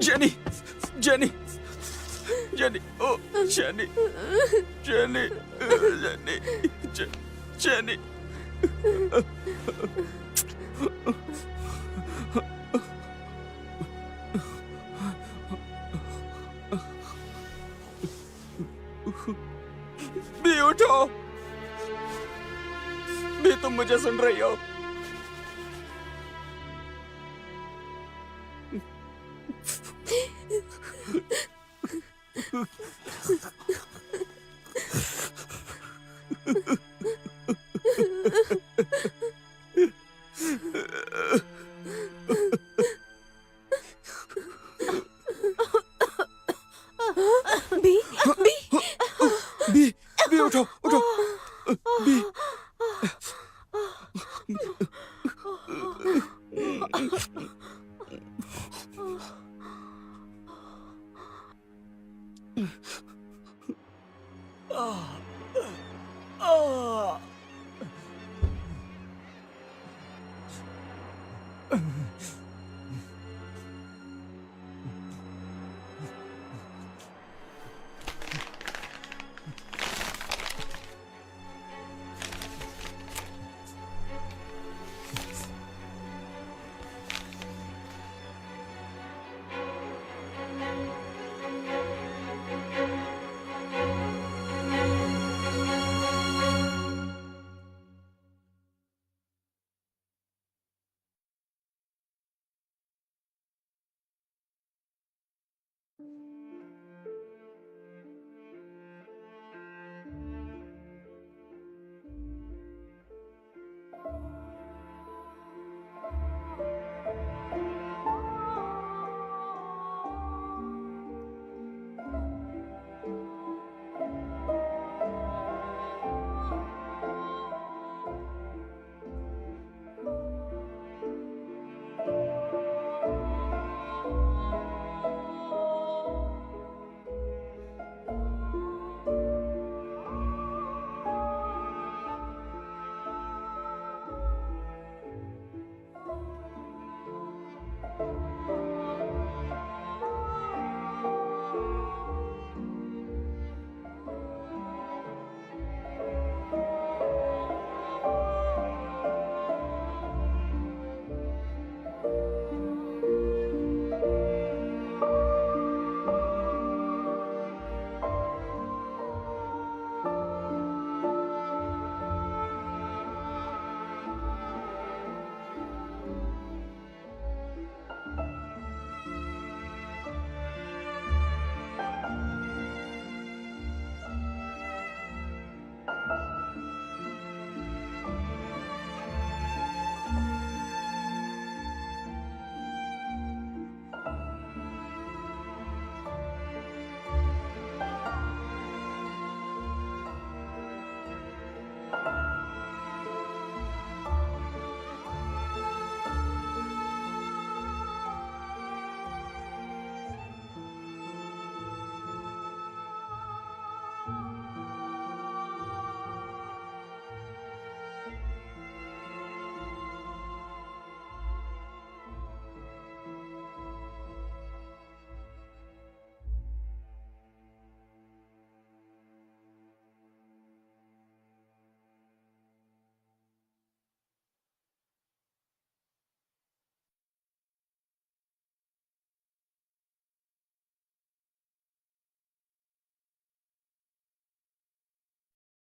जेनी, जेनी, जेनी, ओ जेनी, जेनी, जेनी, जेनी। भी उठो, भी तुम मुझे सुन रही हो? बी बी भी उठो, उठो, भी। Ah.